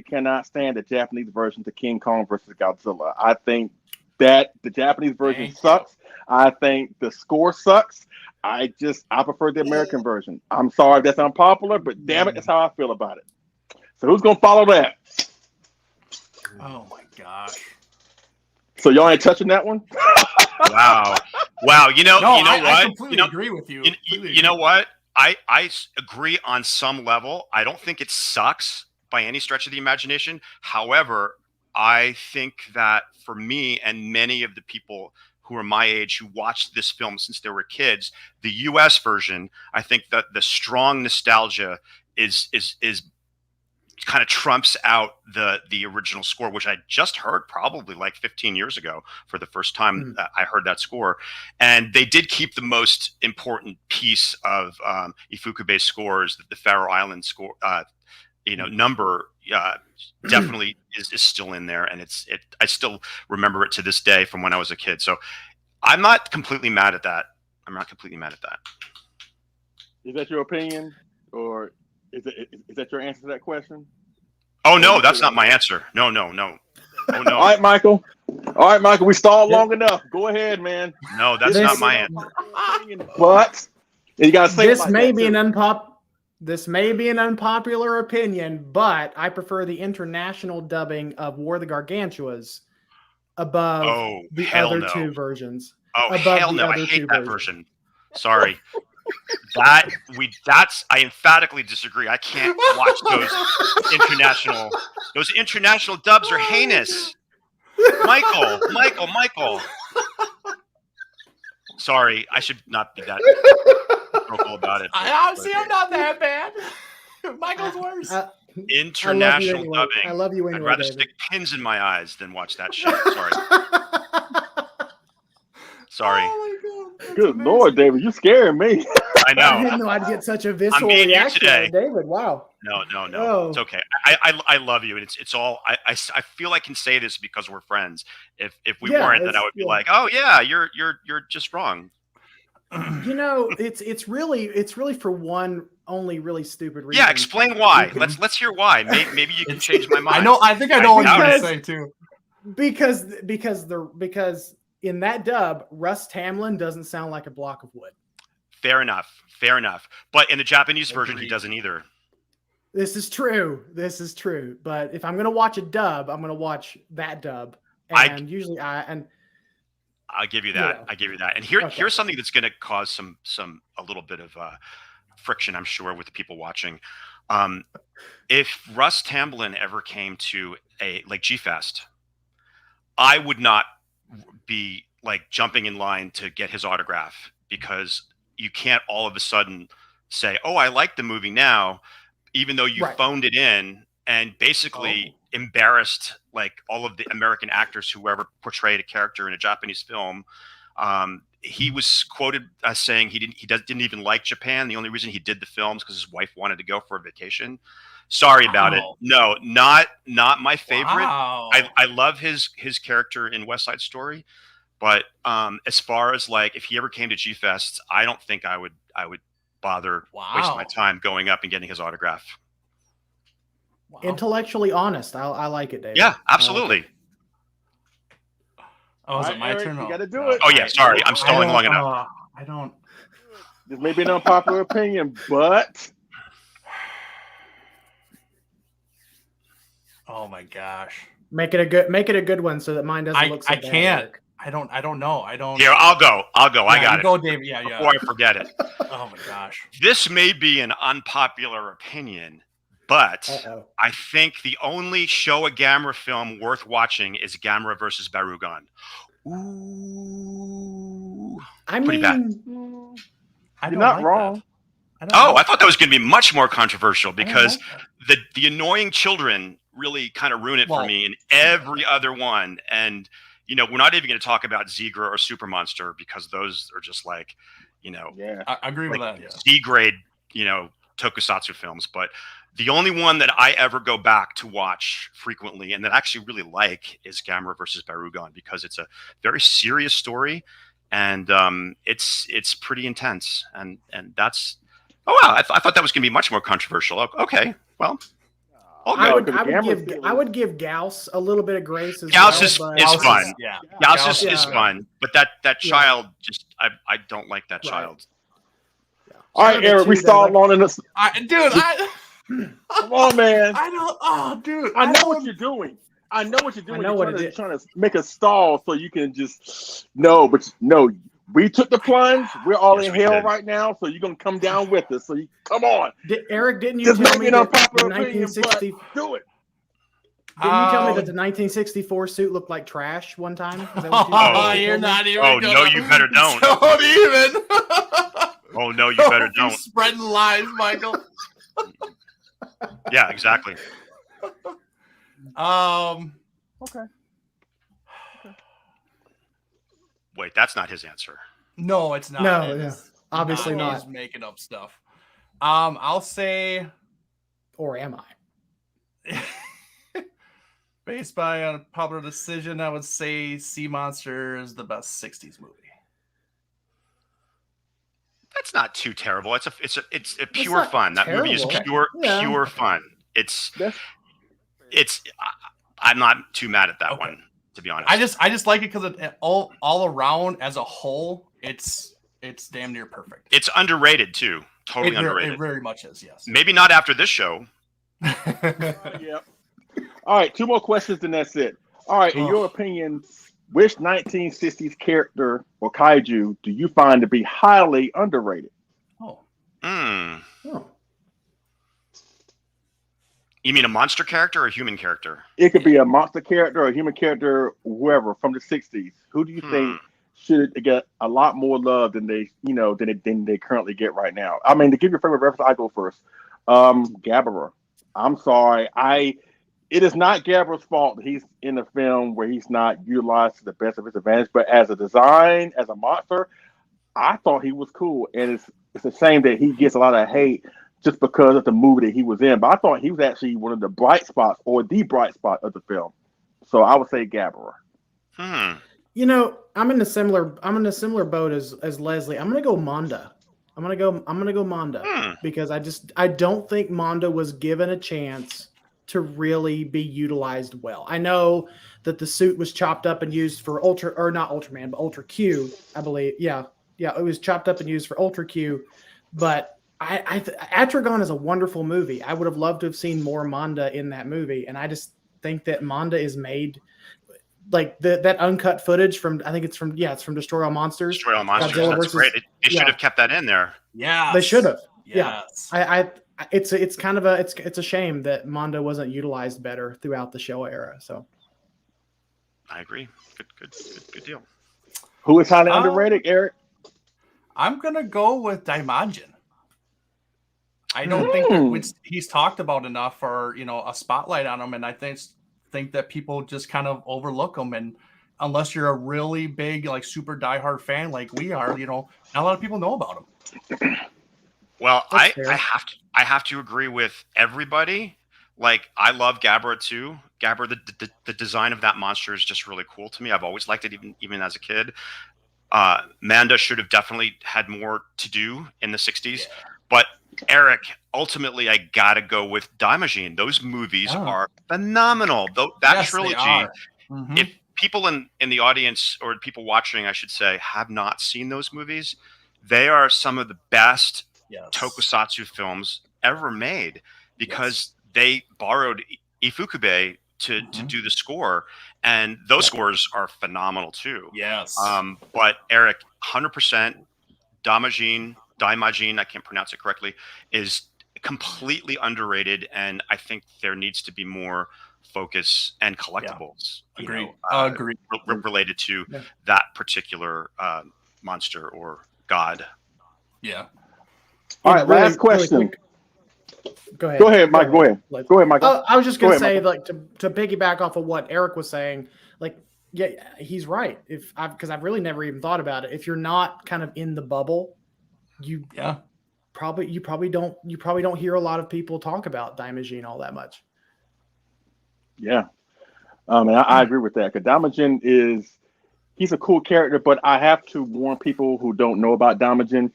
cannot stand the Japanese version to King Kong versus Godzilla. I think that the Japanese version sucks. I think the score sucks. I prefer the American version. I'm sorry if that's unpopular, but damn it, that's how I feel about it. So who's gonna follow that? Oh my gosh. So y'all ain't touching that one? Wow. You know what? I completely agree with you. You know what? I agree on some level. I don't think it sucks by any stretch of the imagination. However, I think that for me and many of the people who are my age who watched this film since they were kids, the US version, I think that the strong nostalgia is kind of trumps out the original score, which I just heard probably like 15 years ago for the first time I heard that score. And they did keep the most important piece of Ifukube's scores, the Faroe Island score, number definitely is still in there. And I still remember it to this day from when I was a kid. So I'm not completely mad at that. Is that your opinion, or is that your answer to that question? Oh no, that's not my answer. No. Oh no. All right, Michael. We stalled long enough. Go ahead, man. No, that's not my answer. But you gotta say this may be an unpopular opinion, but I prefer the international dubbing of War of the Gargantuas above the other two versions. Oh hell no! I hate that version. Sorry. I emphatically disagree. I can't watch those international dubs are heinous. Michael. Sorry, I should not be that vocal about it. I'm not that bad. Michael's worse. International dubbing. I love you anyway. I'd rather David. stick pins in my eyes than watch that shit. Sorry. Oh my God. Good Lord, David, you scaring me. I know. I didn't know I'd get such a visceral reaction today. David. Wow. No. Oh. It's okay. I love you, and it's all. I feel I can say this because we're friends. If we weren't, then I would be like, oh yeah, you're just wrong. You know, it's really for one only really stupid reason. Yeah, explain why. Let's hear why. Maybe you can change my mind. I think I know what you're gonna say too. Because in that dub, Russ Tamlin doesn't sound like a block of wood. Fair enough. But in the Japanese version, he doesn't either. This is true. But if I'm going to watch a dub, I'm going to watch that dub. And I'll give you that. I give you that. And here's something that's going to cause a little bit of friction, I'm sure, with the people watching. If Russ Tamblyn ever came to a like G-Fest, I would not be like jumping in line to get his autograph, because you can't all of a sudden say, "Oh, I like the movie now," even though you phoned it in and basically embarrassed like all of the American actors who ever portrayed a character in a Japanese film. He was quoted as saying he didn't even like Japan. The only reason he did the films because his wife wanted to go for a vacation. Sorry about it. No, not my favorite. Wow. I love his character in West Side Story, but as far as like if he ever came to G-Fest, I don't think I would bother wasting my time going up and getting his autograph. Wow. Intellectually honest. I like it, David. Yeah, absolutely. Oh, is it my turn? You got to do it. Oh yeah, sorry, I'm stalling long enough. I don't. This may be an unpopular opinion, but oh my gosh, make it a good one so that mine doesn't look so bad. I can't. I don't know. Here, I'll go. Yeah, I got it. Go, David. Yeah. Before I forget it. Oh my gosh. This may be an unpopular opinion, but I think the only Showa Gamera film worth watching is Gamera versus Barugon. Ooh. Pretty bad. You're not wrong. I thought that was going to be much more controversial because the annoying children really kind of ruin it for me in every other one. And, you know, we're not even going to talk about Zegra or Super Monster because those are just like, you know, I agree with that. C grade, you know, tokusatsu films. But the only one that I ever go back to watch frequently and that I actually really like is Gamera versus Barugon because it's a very serious story and it's pretty intense. And that's I thought that was going to be much more controversial. Okay, well. I would give Gauss a little bit of grace as Gauss well. Is fun. Yeah. Gauss is fun, but that child just I don't like that child. Yeah. All right, Eric, we stalled long enough. Come on, man. I don't. Oh, dude, I know what you're doing. You're trying to make a stall so you can just but no. We took the plunge. We're all in hell right now, so you're gonna come down with us. So come on, Eric. Didn't you tell me that the 1960? Do it. Didn't you tell me that the 1964 suit looked like trash one time? You're not even. Oh no, you better don't. Don't even. Oh no, you better don't. Spreading lies, Michael. Yeah, exactly. Okay. Wait, that's not his answer. No, it's not. No, obviously not. He's making up stuff. I'll say, or am I? Based by a popular decision, I would say Sea Monster is the best 60s movie. That's not too terrible. It's a pure fun. That movie is pure fun. I'm not too mad at that one, to be honest. I just like it because all around as a whole, it's damn near perfect. It's underrated too. Totally underrated. It very much is, yes. Maybe not after this show. Yeah. All right, 2 more questions, then that's it. All right, in your opinion, which 1960s character or kaiju do you find to be highly underrated? You mean a monster character or a human character? It could be a monster character or a human character, whoever from the 60s. Who do you think should get a lot more love than they currently get right now? I mean, to give your favorite reference, I go first. Gabara. I'm sorry. It is not Gabbara's fault that he's in a film where he's not utilized to the best of his advantage. But as a design, as a monster, I thought he was cool. And it's a shame that he gets a lot of hate just because of the movie that he was in. But I thought he was actually one of the bright spots or the bright spot of the film. So I would say Gabara. You know, I'm in a similar boat as Leslie. I'm gonna go Manda. I'm gonna go Manda because I don't think Manda was given a chance to really be utilized well. I know that the suit was chopped up and used for Ultra Q, I believe. Yeah, it was chopped up and used for Ultra Q. But Atragon is a wonderful movie. I would have loved to have seen more Manda in that movie, and I just think that Manda is made like that uncut footage from it's from Destroy All Monsters. Destroy All Monsters. That's great. They should have kept that in there. Yeah, they should have. Yes. Yeah, it's kind of it's a shame that Manda wasn't utilized better throughout the show era. So I agree. Good deal. Who is highly underrated, Eric? I'm gonna go with Daimajin. I don't think that he's talked about enough for a spotlight on him, and I think that people just kind of overlook him. And unless you're a really big, like super diehard fan like we are, not a lot of people know about him. Well, I have to agree with everybody. Like, I love Gabara too. Gabara, the design of that monster is just really cool to me. I've always liked it, even as a kid. Manda should have definitely had more to do in the 60s. But Eric, ultimately, I gotta go with Daimajin. Those movies are phenomenal. That trilogy. If people in the audience, or people watching, I should say, have not seen those movies, they are some of the best tokusatsu films ever made, because they borrowed Ifukube to do the score, and those scores are phenomenal too. Yes. But Eric, 100% Daimajin, I can't pronounce it correctly, is completely underrated, and I think there needs to be more focus and collectibles. Agree. Related to that particular monster or god. Yeah. All right, last question. Go ahead, Mike. Go ahead, Mike. I was just going to say, like, to piggyback off of what Eric was saying, like, yeah, he's right. Because I've really never even thought about it. If you're not kind of in the bubble, you probably don't hear a lot of people talk about Daimajin all that much. Yeah, and I agree with that. Because Daimajin he's a cool character, but I have to warn people who don't know about Daimajin.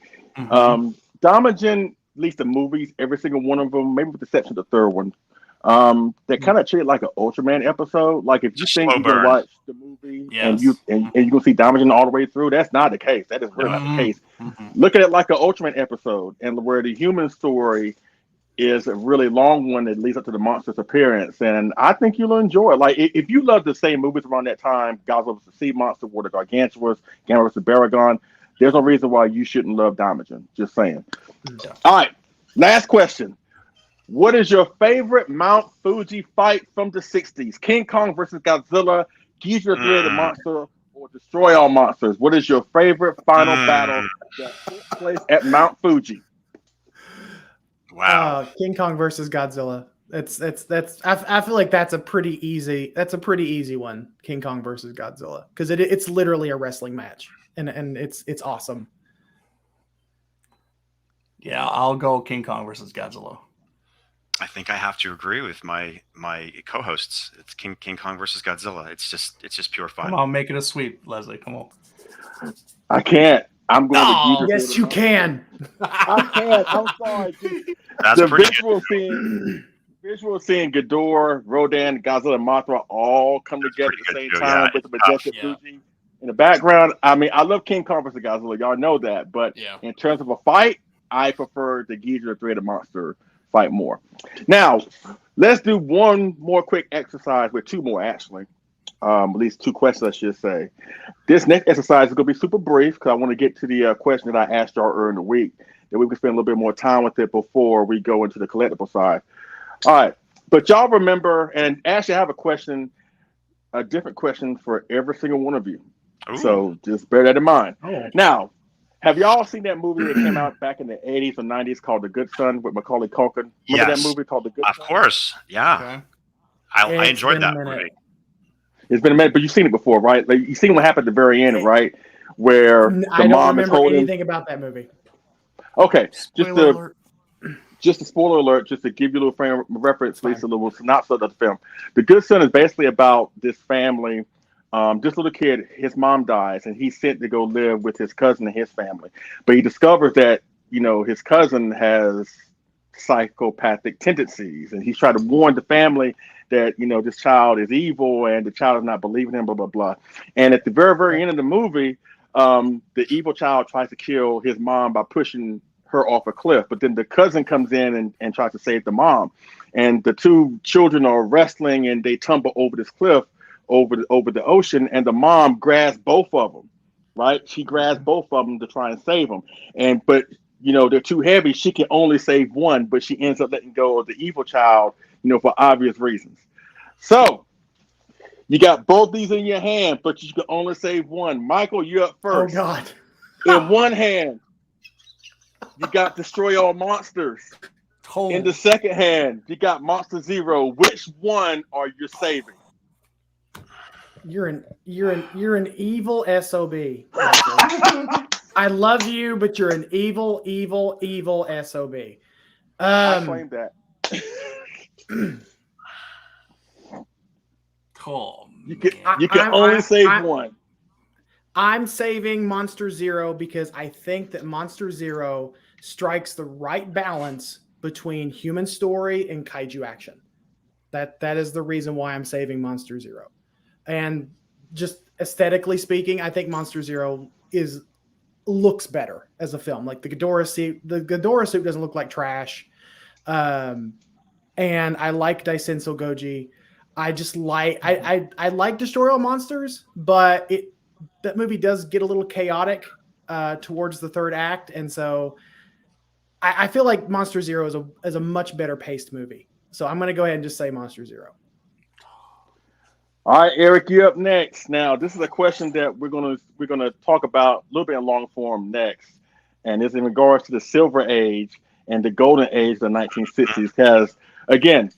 Daimajin, at least the movies, every single one of them, maybe with the exception of the third one, they're kind of treated like an Ultraman episode. Like, if you think you're gonna watch the movie and you're gonna see Daimajin all the way through, that's not the case. That is really not the case. Look at it like an Ultraman episode, and where the human story is a really long one that leads up to the monster's appearance, and I think you'll enjoy it. Like, if you love the same movies around that time, Godzilla vs. Sea Monster, War of the Gargantuars, Gamma vs. Baragon, there's no reason why you shouldn't love Daimajin. Just saying. All right, last question. What is your favorite Mount Fuji fight from the 60s? King Kong versus Godzilla, Ghidorah the Three-Headed Monster, or Destroy All Monsters? What is your favorite final battle that took place at Mount Fuji? Wow. King Kong versus Godzilla. I feel like that's a pretty easy one. King Kong versus Godzilla, because it's literally a wrestling match, and it's awesome. Yeah, I'll go King Kong versus Godzilla. I think I have to agree with my co-hosts. It's King Kong versus Godzilla. It's just pure fun. Come on, make it a sweep, Leslie. Come on. I can't. I'm going to Ghidorah. Yes, you can. I can't. I'm sorry. That's the pretty visual seeing Ghidorah, Rodan, Godzilla, and Mothra all come together at the same time with the majestic Fuji in the background. I mean, I love King Kong versus Godzilla. Y'all know that. But in terms of a fight, I prefer the Ghidorah three-headed monster fight more. Now, let's do one more quick exercise with two more, actually. At least two questions, I should say. This next exercise is going to be super brief because I want to get to the question that I asked y'all earlier in the week, that we can spend a little bit more time with it before we go into the collectible side. All right. But y'all remember, and actually I have a different question for every single one of you. Ooh. So just bear that in mind. Oh. Now, have y'all seen that movie that came out back in the 80s or 90s called The Good Son with Macaulay Culkin? Remember that movie called The Good Son? Of course. Yeah. Okay. I enjoyed that movie. It's been a minute, but you've seen it before, right? Like you've seen what happened at the very end, right? Where the mom is holding. Anything about that movie. Okay, just a spoiler alert, just to give you a little frame of reference, at least a little synopsis of the film. The Good Son is basically about this family. This little kid, his mom dies, and he's sent to go live with his cousin and his family. But he discovers that his cousin has psychopathic tendencies, and he's trying to warn the family that this child is evil and the child is not believing him, blah blah blah. And at the very end of the movie, the evil child tries to kill his mom by pushing her off a cliff, but then the cousin comes in and tries to save the mom, and the two children are wrestling and they tumble over this cliff over the ocean, and the mom grabs both of them, right? She grabs both of them to try and save them, but they're too heavy. She can only save one, but she ends up letting go of the evil child, for obvious reasons. So you got both these in your hand, but you can only save one. Michael, you're up first. Oh God! In one hand, you got Destroy All Monsters. Oh. In the second hand, you got Monster Zero. Which one are you saving? You're an evil SOB. I love you, but you're an evil SOB. I claim that. You can only save one. I'm saving Monster Zero because I think that Monster Zero strikes the right balance between human story and kaiju action. That is the reason why I'm saving Monster Zero. And just aesthetically speaking, I think Monster Zero looks better as a film. Like the Ghidorah suit doesn't look like trash. And I like Daisenso Goji. I just like I like Destroy All Monsters, but that movie does get a little chaotic towards the third act, and so I feel like Monster Zero is a much better paced movie. So I'm going to go ahead and just say Monster Zero. All right, Eric, you're up next. Now, this is a question that we're gonna talk about a little bit in long form next, and it's in regards to the Silver Age and the Golden Age of the 1960s. Because again,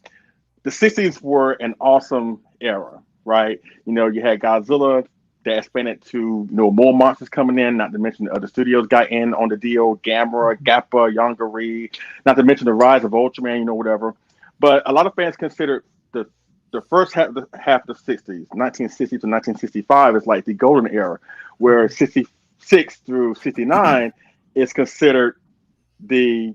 the 60s were an awesome era, right? You had Godzilla that expanded to more monsters coming in, not to mention the other studios got in on the deal, Gamera, Gappa, Yongari, not to mention the rise of Ultraman, whatever. But a lot of fans consider the first half of the 60s, 1960 to 1965, is like the golden era, where 66 through 69 is considered the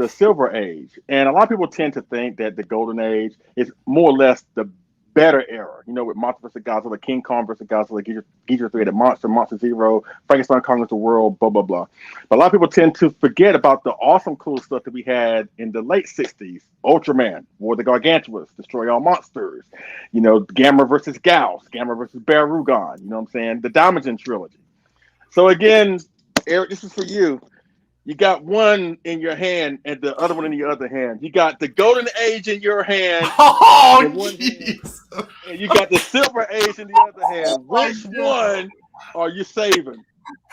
Silver Age. And a lot of people tend to think that the Golden Age is more or less the better era, with Mothra vs. Godzilla, King Kong vs. Godzilla, Ghidorah three-headed monster, Monster Zero, Frankenstein conquers the world, blah, blah, blah. But a lot of people tend to forget about the awesome, cool stuff that we had in the late 60s. Ultraman, War of the Gargantuas, Destroy All Monsters, Gamera vs. Gauss, Gamera vs. Barugon, you know what I'm saying? The Diamondgen trilogy. So again, Eric, this is for you. You got one in your hand and the other one in your other hand. You got the Golden Age in your hand. Oh, hand, and you got the Silver Age in the other hand. Which one are you saving?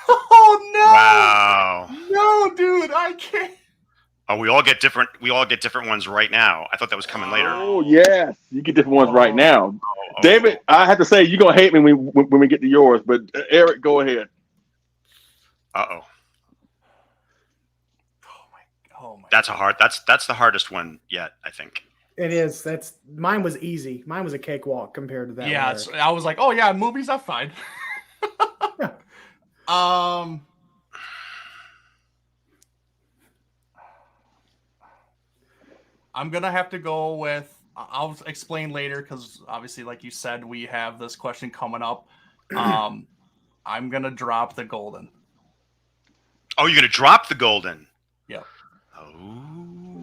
Oh no! Wow! No, dude, I can't. Oh, we all get different ones right now. I thought that was coming later. Oh yes, you get different ones right now. David, I have to say you're gonna hate me when we get to yours, but Eric, go ahead. Uh-oh. Oh my! That's the hardest one yet, I think. It is. Mine was easy. Mine was a cakewalk compared to that. Yeah, I was like, oh yeah, movies are fine. Yeah. I'm gonna have to go with. I'll explain later because obviously, like you said, we have this question coming up. I'm gonna drop the golden. Oh, you're gonna drop the golden? Yep. Oh.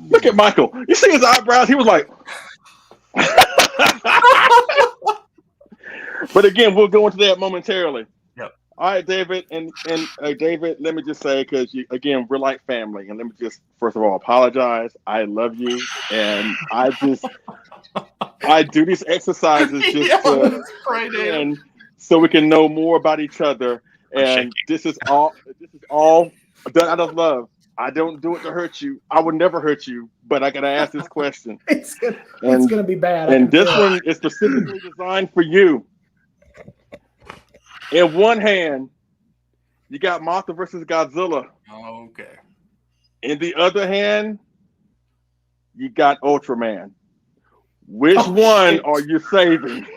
Look at Michael. You see his eyebrows? He was like. But again, we'll go into that momentarily. Yep. All right, David, and David, let me just say, because again, we're like family, and let me just first of all apologize. I love you, and I do these exercises just and so we can know more about each other. And this is all done out of love. I don't do it to hurt you. I would never hurt you, but I gotta ask this question. It's gonna be bad. And this one is specifically designed for you. In one hand, you got Mothra versus Godzilla. Okay. In the other hand, you got Ultraman. Which one are you saving?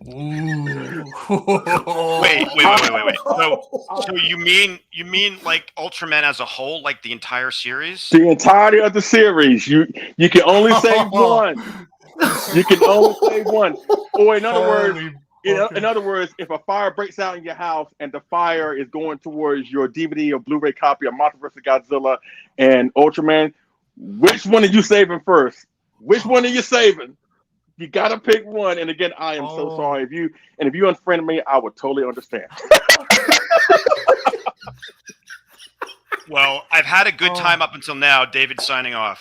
Wait. So you mean like Ultraman as a whole, like the entire series? The entirety of the series. You can only save one. You can only save one. Or in other words, if a fire breaks out in your house and the fire is going towards your DVD or Blu-ray copy of Mothra vs. Godzilla and Ultraman, which one are you saving first? Which one are you saving? You gotta pick one. And again, I am so sorry if you unfriend me, I would totally understand. Well, I've had a good time up until now. David signing off.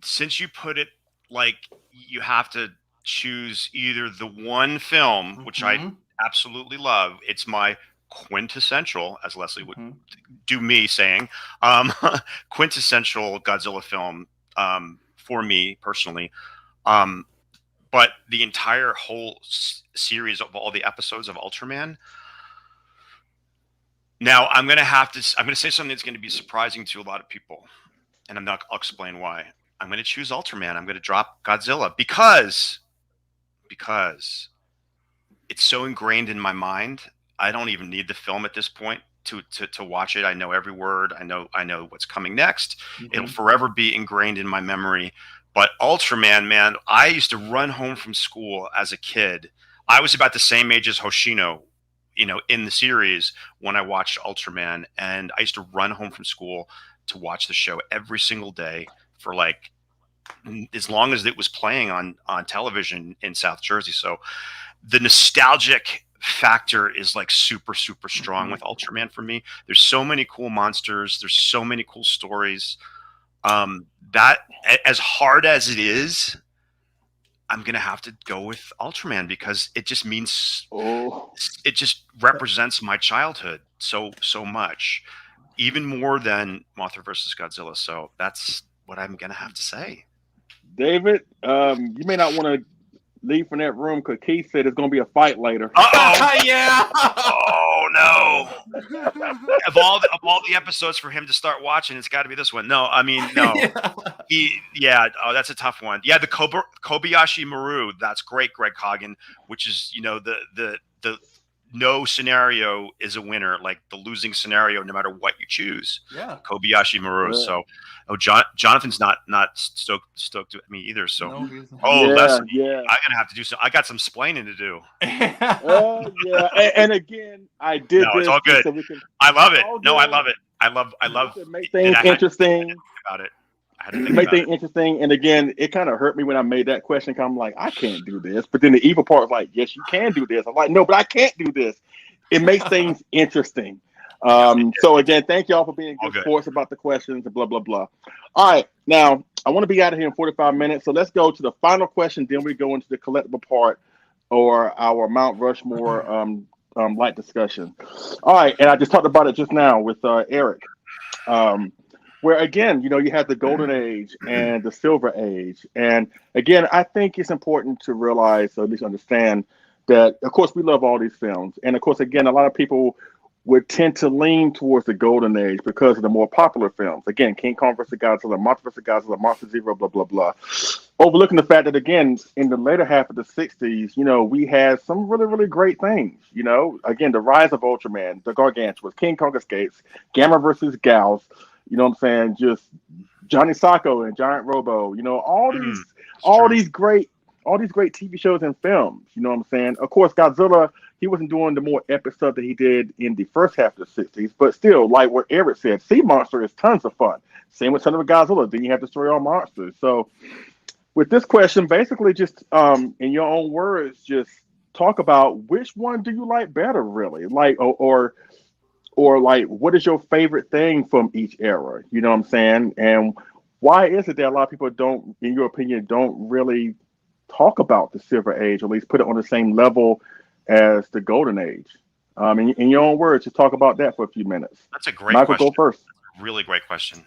Since you put it like you have to choose either the one film, which I absolutely love, it's my quintessential, as Leslie would do me saying, quintessential Godzilla film for me personally. But the entire whole series of all the episodes of Ultraman. Now I'm going to say something that's going to be surprising to a lot of people, and I'll explain why. I'm going to choose Ultraman. I'm going to drop Godzilla because it's so ingrained in my mind. I don't even need the film at this point to watch it. I know every word. I know what's coming next. It'll forever be ingrained in my memory. But Ultraman, man, I used to run home from school as a kid. I was about the same age as Hoshino, in the series when I watched Ultraman, and I used to run home from school to watch the show every single day for like as long as it was playing on television in South Jersey. So the nostalgic factor is like super, super strong with Ultraman for me. There's so many cool monsters. There's so many cool stories. That as hard as it is, I'm going to have to go with Ultraman because it just means it just represents my childhood so much, even more than Mothra versus Godzilla. So that's what I'm going to have to say. David, you may not want to leave from that room because Keith said it's going to be a fight later. Yeah. Oh no! of all the episodes for him to start watching, it's got to be this one. No, I mean no. Oh, that's a tough one. Yeah, the Kobayashi Maru. That's great, Greg Coggin. Which is the no scenario is a winner. Like the losing scenario, no matter what you choose. Yeah. Kobayashi Maru. Yeah. So, Jonathan's not stoked with me either. So, I'm gonna have to do some. I got some splaining to do. And again, I did. No, it's all good. So I love it. No, I love it. I love make things interesting. About it. Make things interesting. And again, it kind of hurt me when I made that question. Cause I'm like, I can't do this. But then the evil part was like, yes, you can do this. I'm like, no, but I can't do this. It makes things interesting. So again, thank y'all for being good sports about the questions and blah, blah, blah. All right. Now I want to be out of here in 45 minutes. So let's go to the final question. Then we go into the collectible part or our Mount Rushmore light discussion. All right. And I just talked about it just now with Eric. Where again, you have the golden age and the silver age. And again, I think it's important to realize, or at least understand, that, of course, we love all these films. And of course, again, a lot of people would tend to lean towards the golden age because of the more popular films. Again, King Kong vs. Godzilla, Monster vs. Godzilla, Monster Zero, blah, blah, blah. Overlooking the fact that, again, in the later half of the 60s, you know, we had some really, really great things. You know, again, the rise of Ultraman, the Gargantuas, King Kong Escapes, Gamma versus Gauss, you know what I'm saying? Just Johnny Sacco and Giant Robo, you know, all these great TV shows and films, you know what I'm saying? Of course, Godzilla, he wasn't doing the more epic stuff that he did in the first half of the 60s, but still, like what Eric said, Sea Monster is tons of fun. Same with Son of Godzilla, then you have to destroy all monsters. So with this question, basically just in your own words, just talk about which one do you like better, really? Like, or like, what is your favorite thing from each era? You know what I'm saying? And why is it that a lot of people don't, in your opinion, don't really talk about the Silver Age, or at least put it on the same level as the Golden Age? In your own words, just talk about that for a few minutes. That's a great Michael, question. go first. Really great question.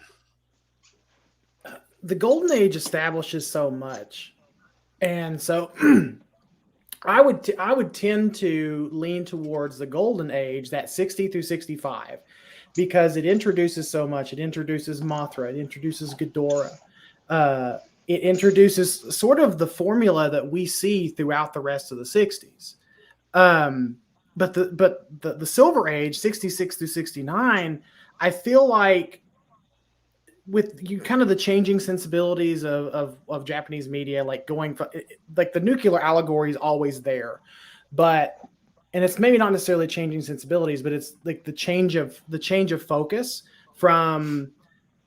The Golden Age establishes so much, and so I would tend to lean towards the Golden Age, that 60 through 65, because it introduces so much. It introduces Mothra. It introduces Ghidorah. It introduces sort of the formula that we see throughout the rest of the 60s. But the Silver Age, 66 through 69, I feel like with you kind of the changing sensibilities of Japanese media, like going from like the nuclear allegory is always there, and it's maybe not necessarily changing sensibilities, but it's like the change of focus from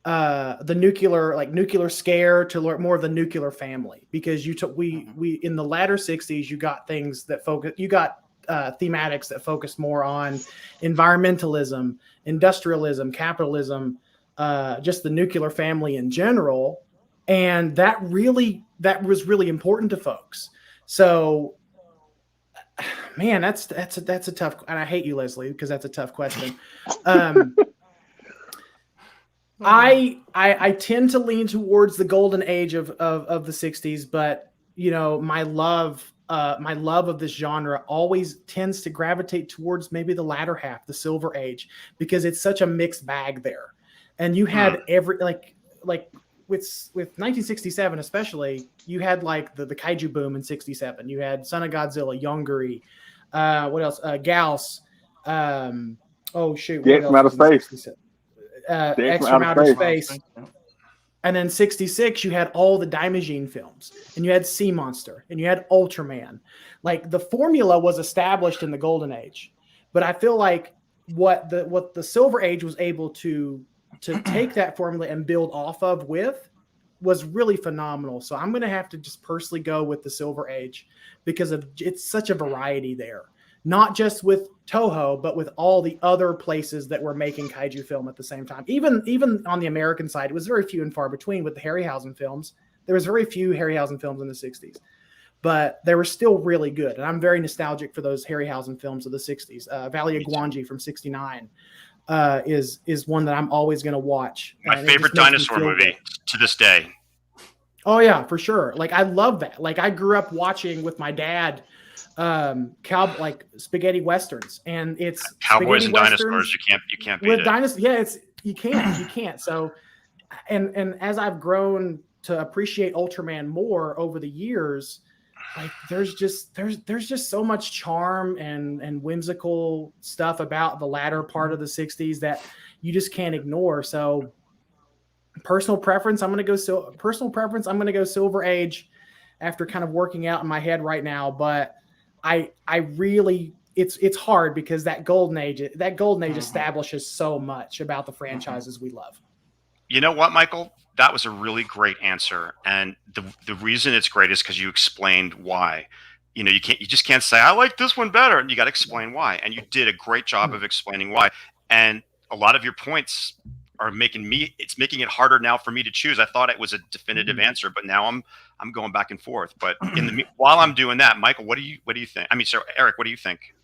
the nuclear scare to more of the nuclear family, because we in the latter 60s you got things that thematics that focus more on environmentalism, industrialism, capitalism, just the nuclear family in general, and that was really important to folks. So, man, that's a tough, and I hate you, Leslie, because that's a tough question. I tend to lean towards the golden age of the 60s, but you know, my love of this genre always tends to gravitate towards maybe the latter half, the Silver Age, because it's such a mixed bag there. And you had every like with 1967 especially, you had like the kaiju boom in 67. You had Son of Godzilla, Yongari, what else? Gauss. X from Outer Space. X from Outer Space. And then 66, you had all the Daimajin films, and you had Sea Monster, and you had Ultraman. Like the formula was established in the Golden Age, but I feel like what the Silver Age was able to take that formula and build off of was really phenomenal. So I'm going to have to just personally go with the Silver Age because it's such a variety there, not just with Toho, but with all the other places that were making kaiju film at the same time. Even on the American side, it was very few and far between with the Harryhausen films. There was very few Harryhausen films in the 60s, but they were still really good. And I'm very nostalgic for those Harryhausen films of the 60s. Valley of Gwangi from 69 is one that I'm always going to watch. My favorite dinosaur movie to this day. Oh yeah, for sure. Like I love that. Like I grew up watching with my dad like spaghetti westerns, and it's cowboys and dinosaurs. You can't beat it. Dinosaurs, yeah, you can't. So, and as I've grown to appreciate Ultraman more over the years, like there's just so much charm and whimsical stuff about the latter part of the 60s that you just can't ignore. So, personal preference, I'm going to go Silver Age after kind of working out in my head right now, but I really it's hard because that golden age establishes so much about the franchises we love. You know what, Michael? That was a really great answer, and the reason it's great is because you explained why. You know, you just can't say I like this one better, and you got to explain why. And you did a great job of explaining why. And a lot of your points are making it harder now for me to choose. I thought it was a definitive answer, but now I'm going back and forth. But while I'm doing that, Michael, what do you think? I mean, so Eric, what do you think?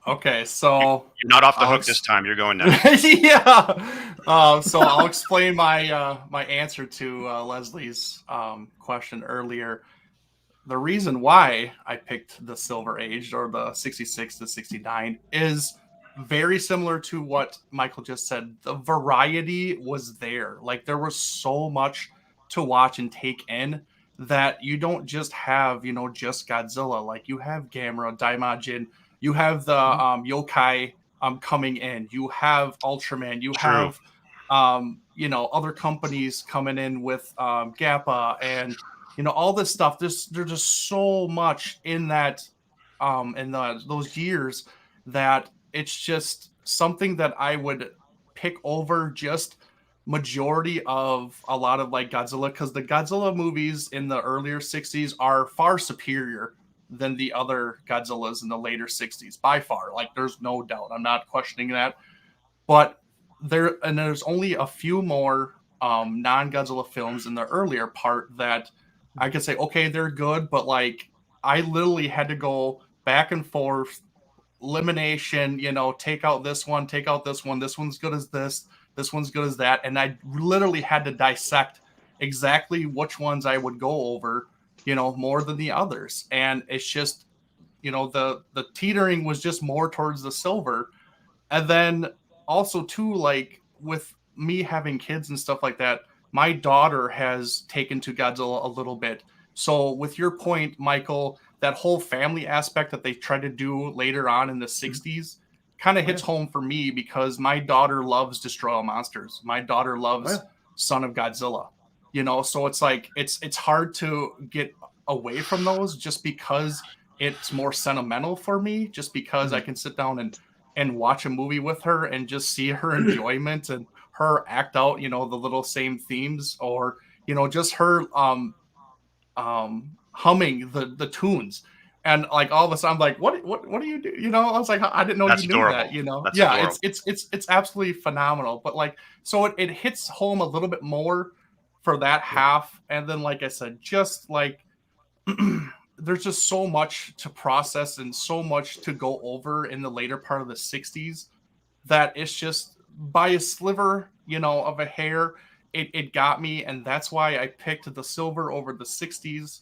Okay, so you're not off the hook this time. You're going now. Yeah. So I'll explain my answer to Leslie's question earlier. the reason why I picked the Silver Age or the 66 to 69 is very similar to what Michael just said. The variety was there. Like there was so much to watch and take in that you don't just have, just Godzilla. Like you have Gamera, Daimajin, you have the yokai coming in, you have Ultraman, you have other companies coming in with Gappa and all this stuff. There's just so much in that those years that it's just something that I would pick over just majority of a lot of like Godzilla, because the Godzilla movies in the earlier 60s are far superior than the other Godzillas in the later 60s by far. Like there's no doubt. I'm not questioning that. But there's only a few more non-Godzilla films in the earlier part that I could say, okay, they're good, but like I literally had to go back and forth, elimination, take out this one, take out this one, this one's good as this one's good as that. And I literally had to dissect exactly which ones I would go over, more than the others. And it's just, the teetering was just more towards the silver. And then also too, like with me having kids and stuff like that, my daughter has taken to Godzilla a little bit. So with your point, Michael, that whole family aspect that they tried to do later on in the 60s kind of hits home for me because my daughter loves Destroy All Monsters. My daughter loves Son of Godzilla. So it's like it's hard to get away from those just because it's more sentimental for me, just because I can sit down and watch a movie with her and just see her enjoyment and her act out, the little same themes, or, just her humming the tunes. And like all of a sudden I'm like, what do you do? I was like, I didn't know That's you adorable. knew that, That's yeah, adorable. it's absolutely phenomenal. But like, so it hits home a little bit more for that half. And then, like I said, just like, there's just so much to process and so much to go over in the later part of the 60s that it's just by a sliver, of a hair, it got me. And that's why I picked the silver over the 60s,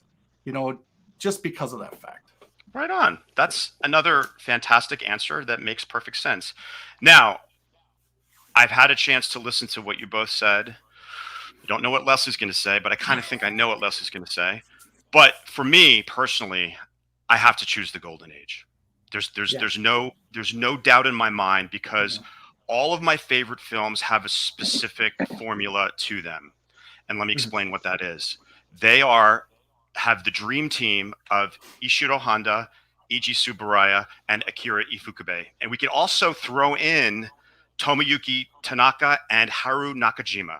just because of that fact. Right on. That's another fantastic answer that makes perfect sense. Now, I've had a chance to listen to what you both said. I don't know what Leslie's going to say, but I kind of think I know what Leslie's going to say. But for me personally, I have to choose the Golden Age. There's no doubt in my mind, because all of my favorite films have a specific formula to them. And let me explain what that is. They have the dream team of Ishiro Honda, Eiji Tsuburaya, and Akira Ifukube. And we can also throw in Tomoyuki Tanaka and Haru Nakajima.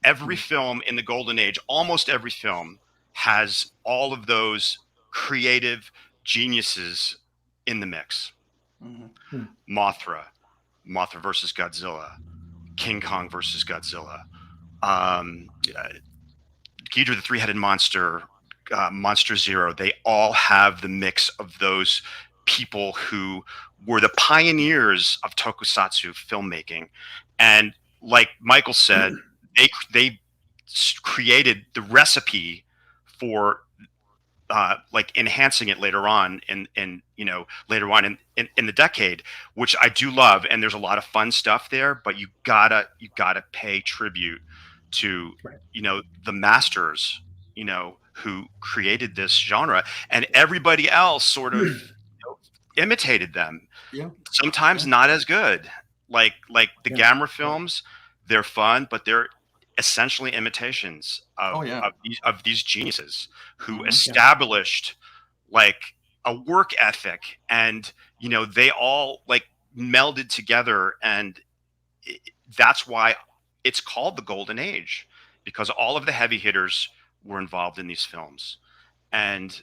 Every film in the Golden Age, almost every film, has all of those creative geniuses in the mix. Mothra versus Godzilla, King Kong versus Godzilla, Ghidorah the Three-Headed Monster, Monster Zero. They all have the mix of those people who were the pioneers of tokusatsu filmmaking. And like Michael said, they created the recipe for like enhancing it later on in the decade, which I do love. And there's a lot of fun stuff there, but you gotta pay tribute to the masters who created this genre, and everybody else sort of imitated them. Sometimes not as good, like the Gamera films. They're fun, but they're essentially imitations of these geniuses who established like a work ethic, and they all like melded together, and that's why it's called the Golden Age, because all of the heavy hitters were involved in these films. And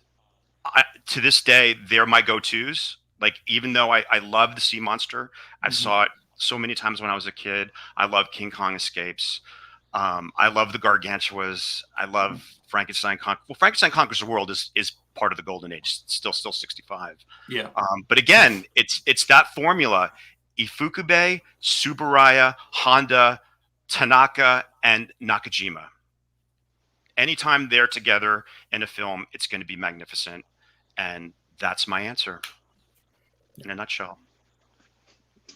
to this day, they're my go-tos. Like, even though I love the Sea Monster, I saw it so many times when I was a kid. I love King Kong Escapes. I love the Gargantuas. I love Frankenstein. Frankenstein Conquers the World is part of the Golden Age. It's still 65. Yeah. But again, it's that formula: Ifukube, Tsuburaya, Honda, Tanaka, and Nakajima. anytime they're together in a film, it's going to be magnificent. And that's my answer in a nutshell.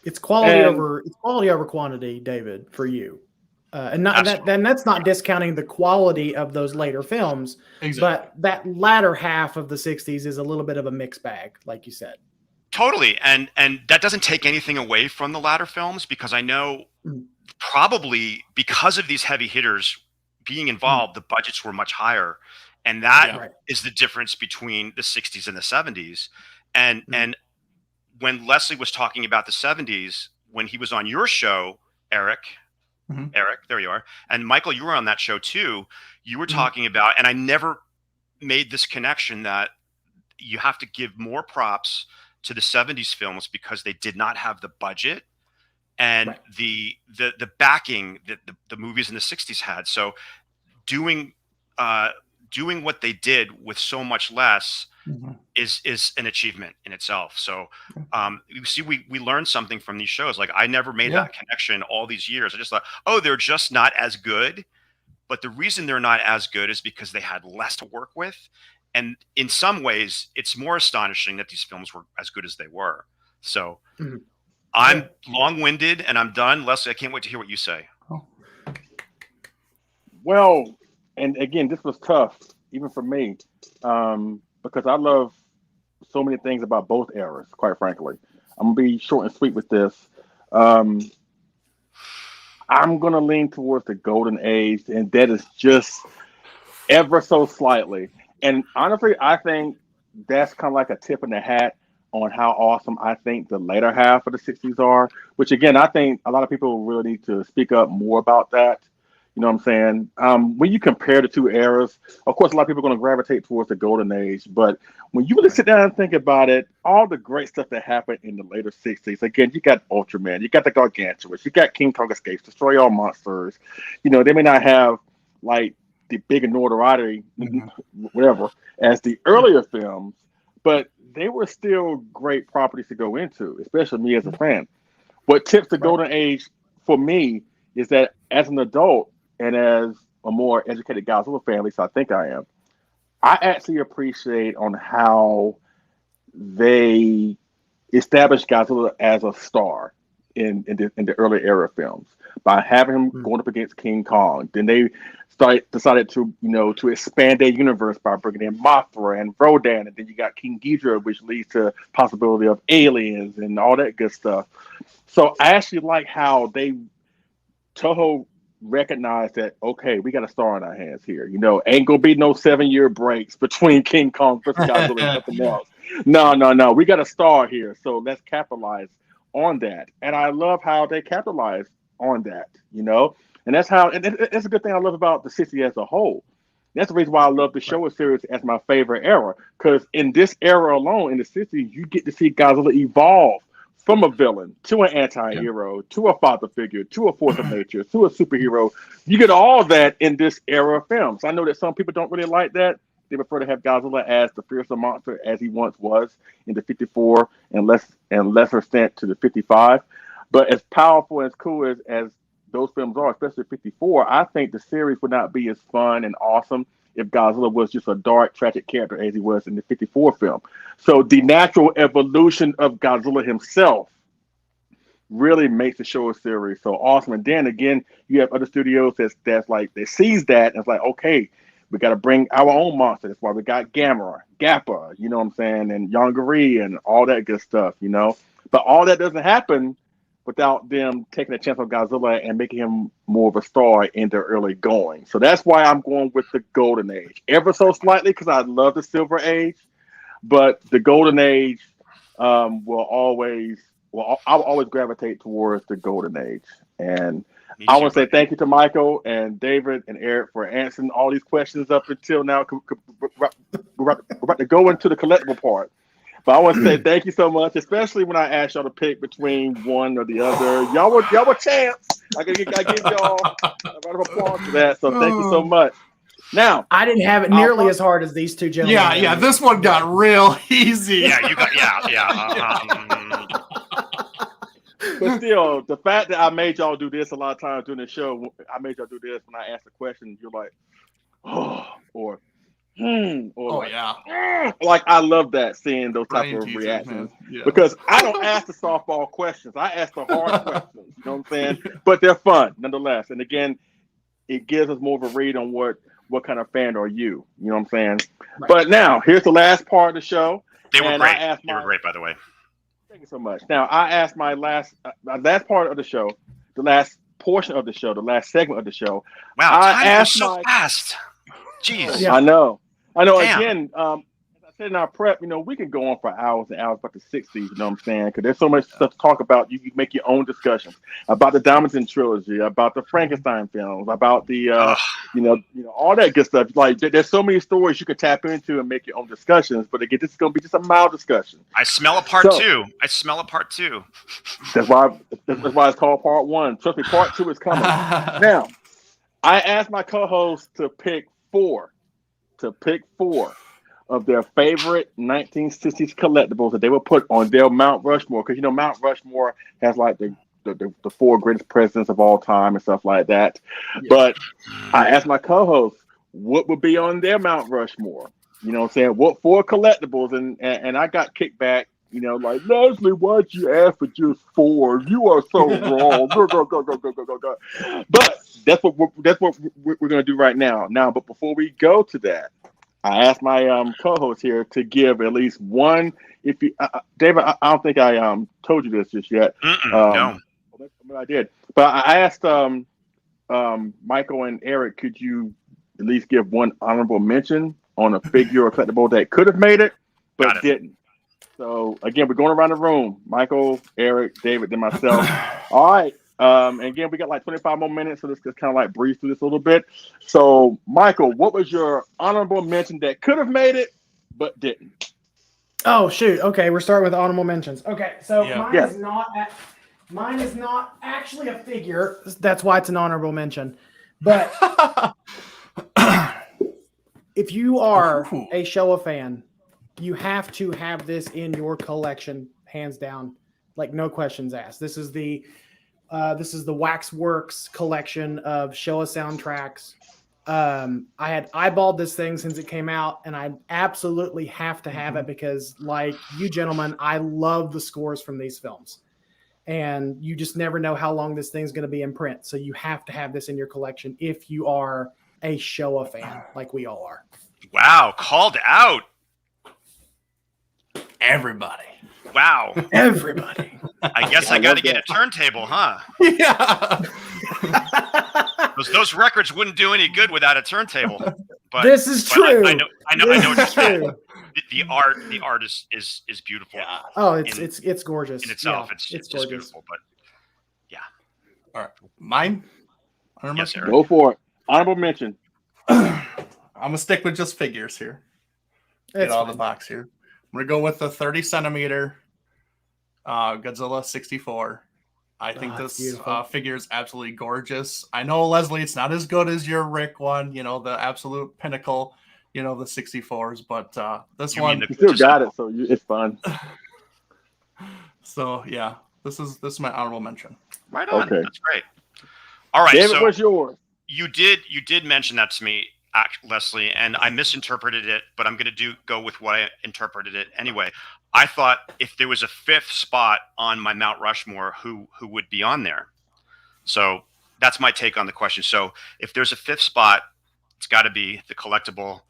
It's quality over quantity, David, for you. And that's not discounting the quality of those later films, but that latter half of the 60s is a little bit of a mixed bag, like you said. Totally. And that doesn't take anything away from the latter films, because I know probably because of these heavy hitters being involved, the budgets were much higher. And that is the difference between the 60s and the 70s. And when Leslie was talking about the 70s, when he was on your show, Eric, there you are. And Michael, you were on that show too. You were talking about, and I never made this connection, that you have to give more props to the 70s films because they did not have the budget and the backing that the movies in the 60s had. So doing what they did with so much less is an achievement in itself. So you see, we learned something from these shows. Like, I never made that connection all these years. I just thought, oh, they're just not as good. But the reason they're not as good is because they had less to work with. And in some ways, it's more astonishing that these films were as good as they were. So I'm long-winded and I'm done. Leslie, I can't wait to hear what you say. Well, and again, this was tough, even for me, because I love so many things about both eras, quite frankly. I'm going to be short and sweet with this. I'm going to lean towards the golden age, and that is just ever so slightly. And honestly, I think that's kind of like a tip in the hat on how awesome I think the later half of the 60s are, which again, I think a lot of people really need to speak up more about that. You know what I'm saying? When you compare the two eras, of course, a lot of people are going to gravitate towards the golden age. But when you really sit down and think about it, all the great stuff that happened in the later 60s, again, you got Ultraman, you got the Gargantuans, you got King Kong Escapes, Destroy All Monsters. You know, they may not have like the big notoriety, whatever, as the earlier films, but they were still great properties to go into, especially me as a fan. What tips the golden age for me is that as an adult and as a more educated Godzilla fan, at least I think I am, I actually appreciate on how they established Godzilla as a star in the early era films by having him going up against King Kong. Then they decided to expand their universe by bringing in Mothra and Rodan, and then you got King Ghidorah, which leads to possibility of aliens and all that good stuff. So I actually like how Toho recognized that, okay, we got a star in our hands here. You know, ain't gonna be no 7-year breaks between King Kong versus Godzilla and something else. No, we got a star here, so let's capitalize on that. And I love how they capitalize on that, you know. And that's how, and that's a good thing I love about the 60s as a whole. That's the reason why I love the Showa series as my favorite era, because in this era alone, in the 60s, you get to see Godzilla evolve from a villain to an anti-hero, to a father figure, to a force of nature, to a superhero. You get all that in this era of films. I know that some people don't really like that. They prefer to have Godzilla as the fearsome monster as he once was in the 54 and lesser extent to the 55. But as powerful and as cool as those films are, especially 54, I think the series would not be as fun and awesome if Godzilla was just a dark, tragic character as he was in the 54 film. So the natural evolution of Godzilla himself really makes the Showa series so awesome. And then again, you have other studios that's like, they sees that and it's like, okay, we got to bring our own monster. That's why we got Gappa, you know what I'm saying, and Yongari and all that good stuff, you know. But all that doesn't happen without them taking a chance on Godzilla and making him more of a star in their early going. So that's why I'm going with the Golden Age. Ever so slightly, because I love the Silver Age, but the Golden Age will always gravitate towards the Golden Age. And I want to say thank you to Michael and David and Eric for answering all these questions up until now. We're about to go into the collectible part. But I want to say thank you so much, especially when I asked y'all to pick between one or the other. Y'all were champs. I give y'all a round of applause for that. So thank you so much. Now, I didn't have it nearly as hard as these two gentlemen. Yeah. This one got real easy. Yeah, you got But still, the fact that I made y'all do this a lot of times during the show, I made y'all do this when I asked a question. You're like, or oh like, yeah, like I love that, seeing those type brain of teasers, reactions man. because I don't ask the softball questions. I ask the hard questions. You know what I'm saying? But they're fun nonetheless. And again, it gives us more of a read on what kind of fan are you. You know what I'm saying? Right. But now here's the last part of the show. They were great. They were great, by the way. Thank you so much. Now I asked my last part of the show, the last portion of the show, the last segment of the show. Wow, time goes so fast. Jeez. Yeah. I know. Damn. Again, as I said in our prep, we can go on for hours and hours about the 60s, you know what I'm saying? Because there's so much stuff to talk about. You can make your own discussions about the Diamondson trilogy, about the Frankenstein films, about the, all that good stuff. Like, there's so many stories you can tap into and make your own discussions. But again, this is going to be just a mild discussion. I smell a part two. That's why it's called part one. Trust me, part two is coming. Now, I asked my co-host to pick four of their favorite 1960s collectibles that they would put on their Mount Rushmore. Because, Mount Rushmore has like the four greatest presidents of all time and stuff like that. Yeah. But I asked my co-host what would be on their Mount Rushmore. You know what I'm saying? What four collectibles? And I got kicked back. Like, Leslie, why'd you ask for just four? You are so wrong. Go. But that's what we're going to do right now. But before we go to that, I asked my co-host here to give at least one. If you, David, I don't think I told you this just yet. No, I did. But I asked Michael and Eric, could you at least give one honorable mention on a figure or collectible that could have made it but didn't? So again, we're going around the room. Michael, Eric, David, then myself. All right. And again, we got like 25 more minutes, so let's just kind of like breeze through this a little bit. So, Michael, what was your honorable mention that could have made it but didn't? Oh shoot! Okay, we're starting with honorable mentions. Okay, so mine is not actually a figure. That's why it's an honorable mention. But if you are a Showa fan, you have to have this in your collection, hands down, like no questions asked. This is the Waxworks collection of Showa soundtracks. I had eyeballed this thing since it came out, and I absolutely have to have it because, like you gentlemen, I love the scores from these films. And you just never know how long this thing's going to be in print. So you have to have this in your collection if you are a Showa fan, like we all are. Wow, called out. Everybody. Wow. Everybody. I guess I got to get a turntable, huh? Yeah. Those records wouldn't do any good without a turntable. But this is true. I know what you're saying. The art is beautiful. Yeah. Oh, it's gorgeous. In itself, yeah, it's just beautiful. But yeah. All right. Mine? Yes, Eric. Go for it. Honorable mention. I'm gonna stick with just figures here. Get out of the box here. I'm going to go with the 30 centimeter Godzilla 64. I think this figure is absolutely gorgeous. I know, Leslie, it's not as good as your Rick one, the absolute pinnacle, the 64s, but this one... You still got it, so it's fun. So, yeah, this is my honorable mention. Right on. Okay. That's great. All right, David, what's yours? You did mention that to me, Leslie, and I misinterpreted it, but I'm going to go with what I interpreted it anyway. I thought if there was a fifth spot on my Mount Rushmore, who would be on there? So that's my take on the question. So if there's a fifth spot, it's got to be the collectible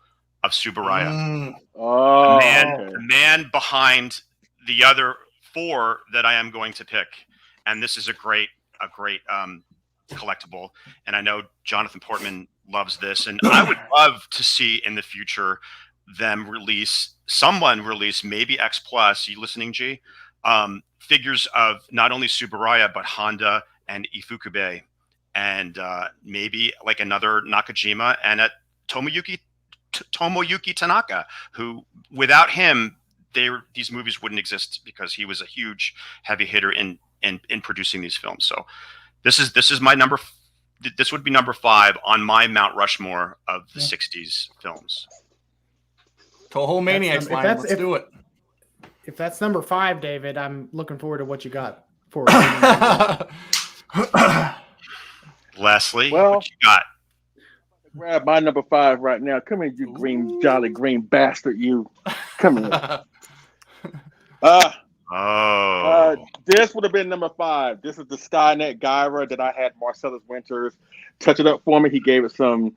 of Tsuburaya. The man behind the other four that I am going to pick. And this is a great collectible. And I know Jonathan Portman loves this. And I would love to see in the future someone release maybe X Plus, you listening, G? Figures of not only Tsuburaya, but Honda and Ifukube. And maybe like another Nakajima and a Tomoyuki Tanaka, who without him, these movies wouldn't exist because he was a huge heavy hitter in producing these films. So this is my number. This would be number 5 on my Mount Rushmore of the 60s films. Toho Maniacs line. Let's do it. If that's number 5, David, I'm looking forward to what you got for Leslie, what you got? grab my number 5 right now. Come here, you green, jolly green bastard, you. Come here. This would have been number 5. This is the Skynet Gyra that I had Marcellus Winters touch it up for me. He gave it some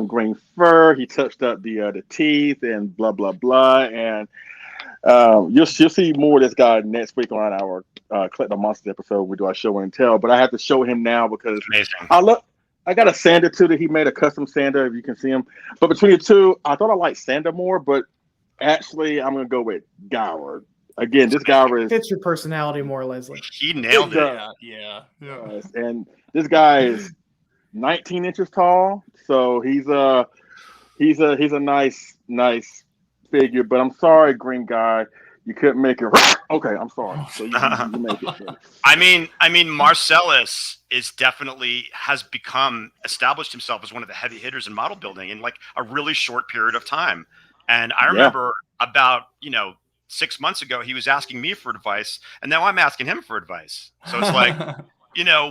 green fur. He touched up the teeth and blah blah blah. And you'll see more of this guy next week on our Collectible Monsters episode. We do our show and tell, but I have to show him now because I got a sander too that he made, a custom sander, if you can see him. But between the two, I thought I liked sander more, but actually I'm gonna go with Gyra. Again, this guy fits your personality more, Leslie. He nailed it. Yeah. And this guy is 19 inches tall, so he's a nice figure. But I'm sorry, green guy, you couldn't make it. Okay, I'm sorry. So you make it. I mean, Marcellus has established himself as one of the heavy hitters in model building in like a really short period of time. And I remember about 6 months ago, he was asking me for advice, and now I'm asking him for advice. So it's like,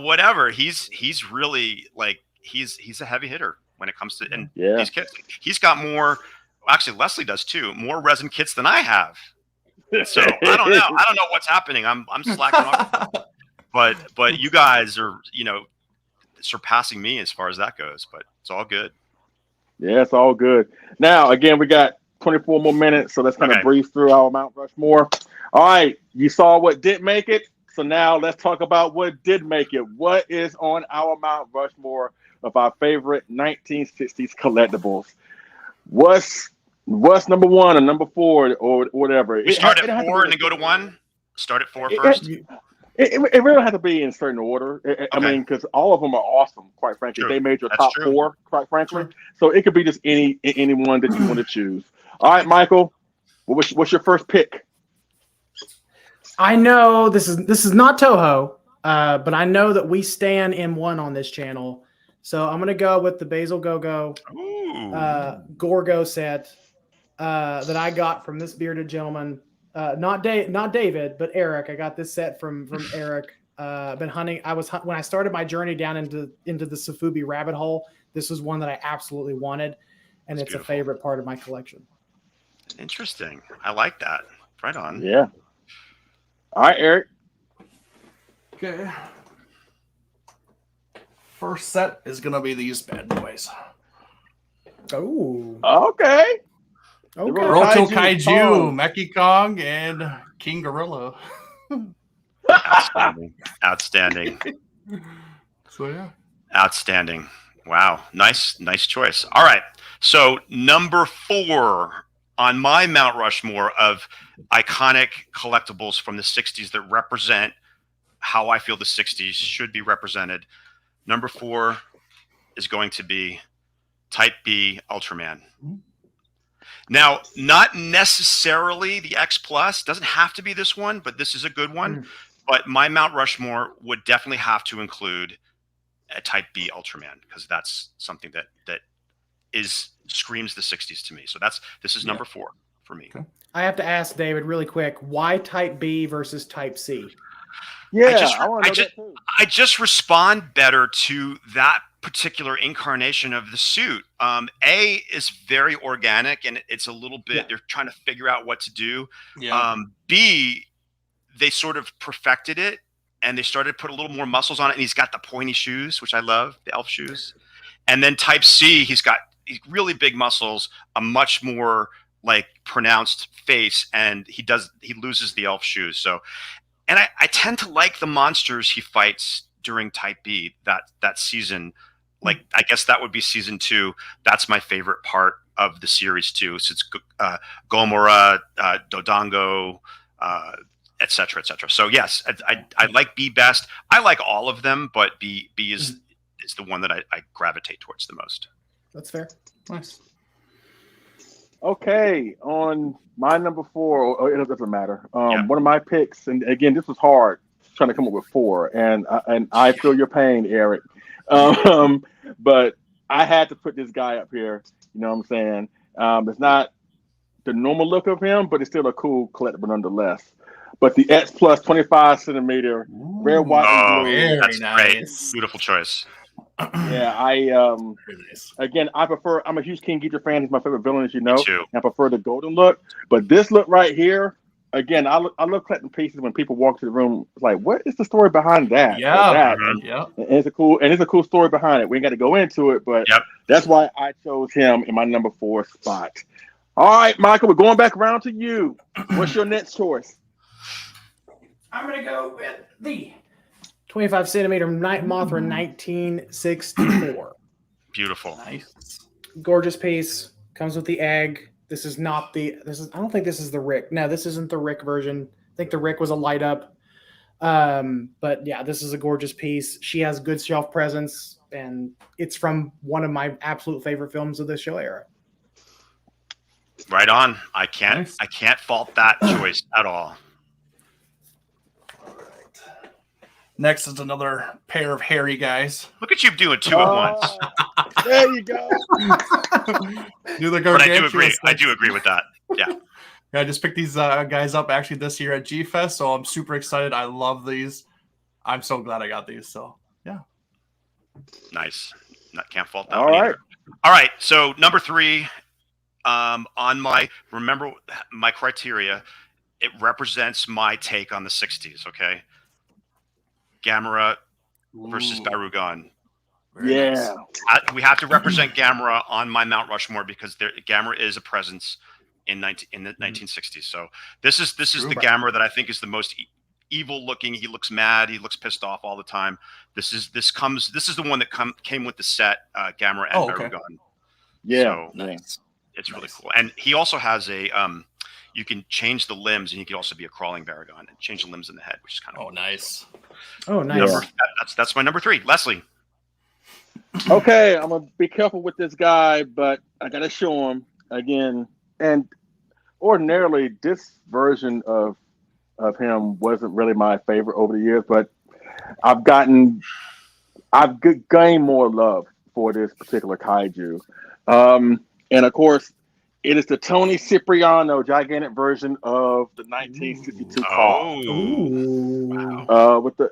whatever. He's really like he's a heavy hitter when it comes to these kits. He's got more. Actually, Leslie does too. More resin kits than I have. So I don't know. I don't know what's happening. I'm slacking off. But you guys are surpassing me as far as that goes. But it's all good. Yeah, it's all good. Now again, we got 24 more minutes, so let's kind of breeze through our Mount Rushmore. All right, you saw what didn't make it, so now let's talk about what did make it. What is on our Mount Rushmore of our favorite 1960s collectibles? What's number 1 or number 4 or whatever? We start at 4 and then go to 1? Start at 4 first? It really don't have to be in certain order. I mean, because all of them are awesome, quite frankly. They made your top 4, quite frankly. So it could be just any one that you want to choose. All right, Michael, what's your first pick? I know this is not Toho, but I know that we stand M1 on this channel. So I'm going to go with the Basil Go-Go Gorgo set that I got from this bearded gentleman. Not David, but Eric. I got this set from Eric. Been hunting. When I started my journey down into the Sofubi rabbit hole, this was one that I absolutely wanted, and it's beautiful. A favorite part of my collection. Interesting. I like that. Right on. Yeah. All right, Eric. Okay. First set is gonna be these bad boys. Oh. Okay. Roto Kaiju, Mecha Kong, and King Gorilla. Outstanding. So yeah. Outstanding. Wow. Nice choice. All right. So number 4 on my Mount Rushmore of iconic collectibles from the 60s that represent how I feel the 60s should be represented. Number 4 is going to be Type B Ultraman. Now, not necessarily the X Plus, doesn't have to be this one, but this is a good one. But my Mount Rushmore would definitely have to include a Type B Ultraman because that's something that screams the 60s to me. So this is number 4 for me. Okay. I have to ask David really quick, why Type B versus Type C? Yeah, I just respond better to that particular incarnation of the suit. A is very organic and it's a little bit, they're trying to figure out what to do. Yeah. B, they sort of perfected it and they started to put a little more muscles on it. And he's got the pointy shoes, which I love, the elf shoes. And then Type C, he's got really big muscles, a much more like pronounced face, and he loses the elf shoes. So, and I tend to like the monsters he fights during Type B that season. Like, I guess that would be season 2. That's my favorite part of the series too. So it's Gomora, Dodongo, et cetera, et cetera. So yes, I like B best. I like all of them, but B is the one that I gravitate towards the most. That's fair. Nice. Okay, on my number 4, it doesn't matter. One of my picks, and again, this was hard trying to come up with 4, and I feel your pain, Eric. But I had to put this guy up here. You know what I'm saying? It's not the normal look of him, but it's still a cool collectible nonetheless. But the X Plus 25 centimeter red, white, and blue. That's nice. Great. Beautiful choice. Yeah, again, I'm a huge King Ghidorah fan. He's my favorite villain, as you know. Me too. I prefer the golden look, but this look right here, again, I love collecting pieces when people walk to the room. It's like, what is the story behind that? Yeah, and it's a cool story behind it. We ain't got to go into it, but that's why I chose him in my number 4 spot. All right, Michael, we're going back around to you. What's your next choice? I'm gonna go with the 25 centimeter Night Mothra 1964. Beautiful. Nice. Gorgeous piece. Comes with the egg. I don't think this is the Rick. No, this isn't the Rick version. I think the Rick was a light up. But yeah, this is a gorgeous piece. She has good shelf presence, and it's from one of my absolute favorite films of the show era. Right on. I can't fault that choice at all. Next is another pair of hairy guys. Look at you doing two at once. There you go. But I do agree with that. Yeah. I just picked these guys up actually this year at G-Fest, so I'm super excited. I love these. I'm so glad I got these. So yeah. Nice. Can't fault that one either. All right. So number 3, on my criteria, it represents my take on the 60s. Okay. Gamera versus Barugon. Nice. We have to represent Gamera on my Mount Rushmore because Gamera is a presence in the 1960s. So this is the Gamera that I think is the most evil looking. He looks mad. He looks pissed off all the time. This is the one that came with the set Gamera and Barugon. Yeah, so nice. It's really cool. And he also has a you can change the limbs, and he can also be a crawling Barugon and change the limbs in the head, which is kind of cool. Nice. Oh, nice. That's my number 3. Leslie. Okay, I'm gonna be careful with this guy, but I gotta show him again. And ordinarily, this version of him wasn't really my favorite over the years, but I've gained more love for this particular kaiju. And of course, it is the Tony Cipriano gigantic version of the 1962 car. Wow. With the,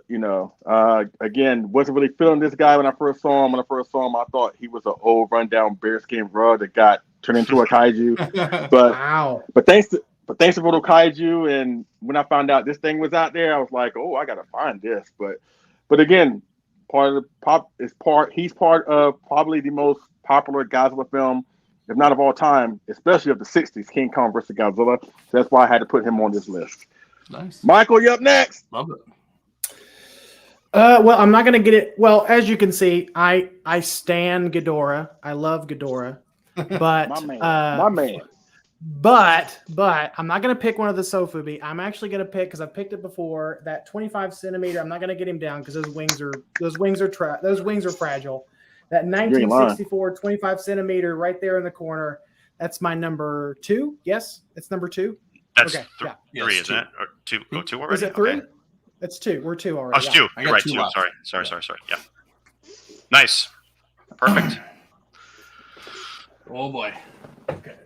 again, wasn't really feeling this guy when I first saw him. When I first saw him, I thought he was an old rundown bearskin rug that got turned into a kaiju. But thanks to Photo Kaiju, and when I found out this thing was out there, I was like, oh, I gotta find this. But again, he's part of probably the most popular Godzilla film, if not of all time, especially of the 60s, King Kong versus Godzilla. So that's why I had to put him on this list. Nice. Michael, you up next. Love it. Well, I'm not going to get it. Well, as you can see, I stan Ghidorah. I love Ghidorah. But my man. But I'm not going to pick one of the Sofubi. I'm actually going to pick, because I've picked it before, that 25 centimeter. I'm not going to get him down because those wings are fragile. That 1964 25 centimeter right there in the corner. That's my number 2. Yes, it's number 2. That's okay. 3, isn't it? Or 2? Go 2 already. Is it 3? Okay. It's 2. We're 2 already. Oh, it's 2. You're right. 2. Sorry. Yeah. Nice. Perfect. Oh boy. Okay.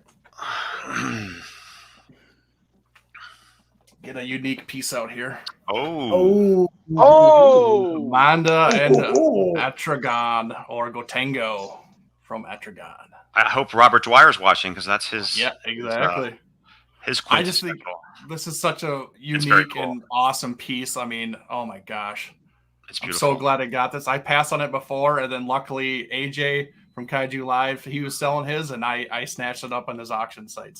Get a unique piece out here. Oh! Amanda and Atragon, or Gotengo from Atragon. I hope Robert Dwyer's watching, because that's his. Yeah, exactly. His I just think this is such a unique and awesome piece. I mean, oh my gosh. It's beautiful. I'm so glad I got this. I passed on it before, and then luckily AJ from Kaiju Live, he was selling his, and I snatched it up on his auction site.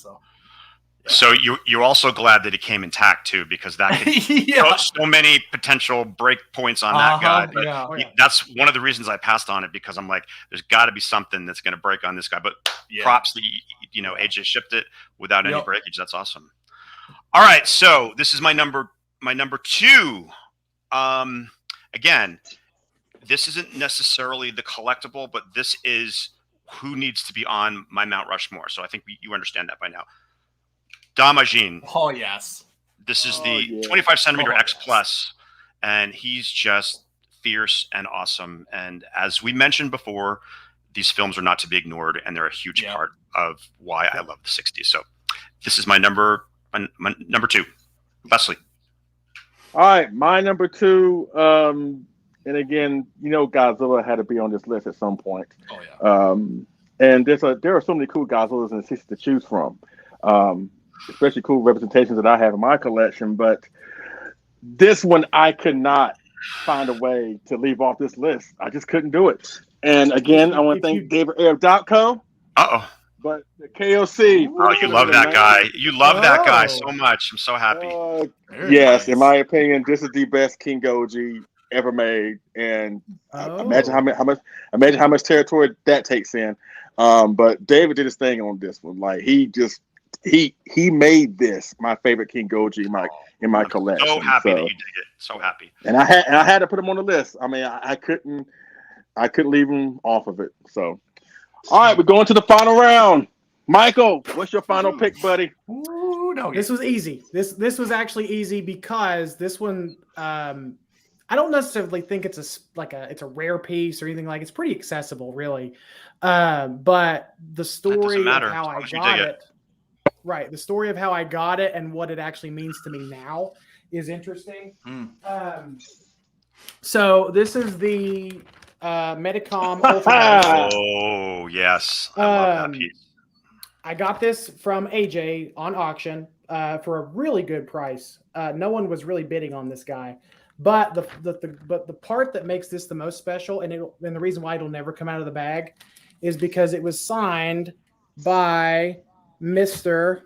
So you're also glad that it came intact too, because that could so many potential break points on that guy. But that's one of the reasons I passed on it, because I'm like, there's got to be something that's going to break on this guy. But props that AJ shipped it without any breakage. That's awesome. All right, so this is my number 2. Again, this isn't necessarily the collectible, but this is who needs to be on my Mount Rushmore. So I think you understand that by now. Damajin. Oh, yes. This is the 25 centimeter X Plus, and he's just fierce and awesome. And as we mentioned before, these films are not to be ignored, and they're a huge part of why I love the 60s. So this is my number 2. Leslie. All right, my number 2, And again, Godzilla had to be on this list at some point. Oh yeah. And there are so many cool Godzillas in the 60s to choose from, especially cool representations that I have in my collection. But this one, I could not find a way to leave off this list. I just couldn't do it. And again, I want to thank DavidAir.co. Uh-oh. But the KOC. Oh, you love that guy. You love that guy so much. I'm so happy. Yes, nice. In my opinion, this is the best King Goji ever made. And imagine how much territory that takes in. But David did his thing on this one. Like he made this my favorite King Goji in my collection. So happy that you did it. So happy. And I had to put him on the list. I mean, I couldn't leave him off of it. So, all right, we're going to the final round. Michael, what's your final pick, buddy? Ooh, no, this was easy. This was actually easy because this one, I don't necessarily think it's a rare piece or anything like. It's pretty accessible, really. But the story of how I got it. Right. The story of how I got it and what it actually means to me now is interesting. So this is the Medicom Ultra. Oh, yes. I love that piece. I got this from AJ on auction for a really good price. No one was really bidding on this guy. But the part that makes this the most special and the reason why it'll never come out of the bag is because it was signed by Mr.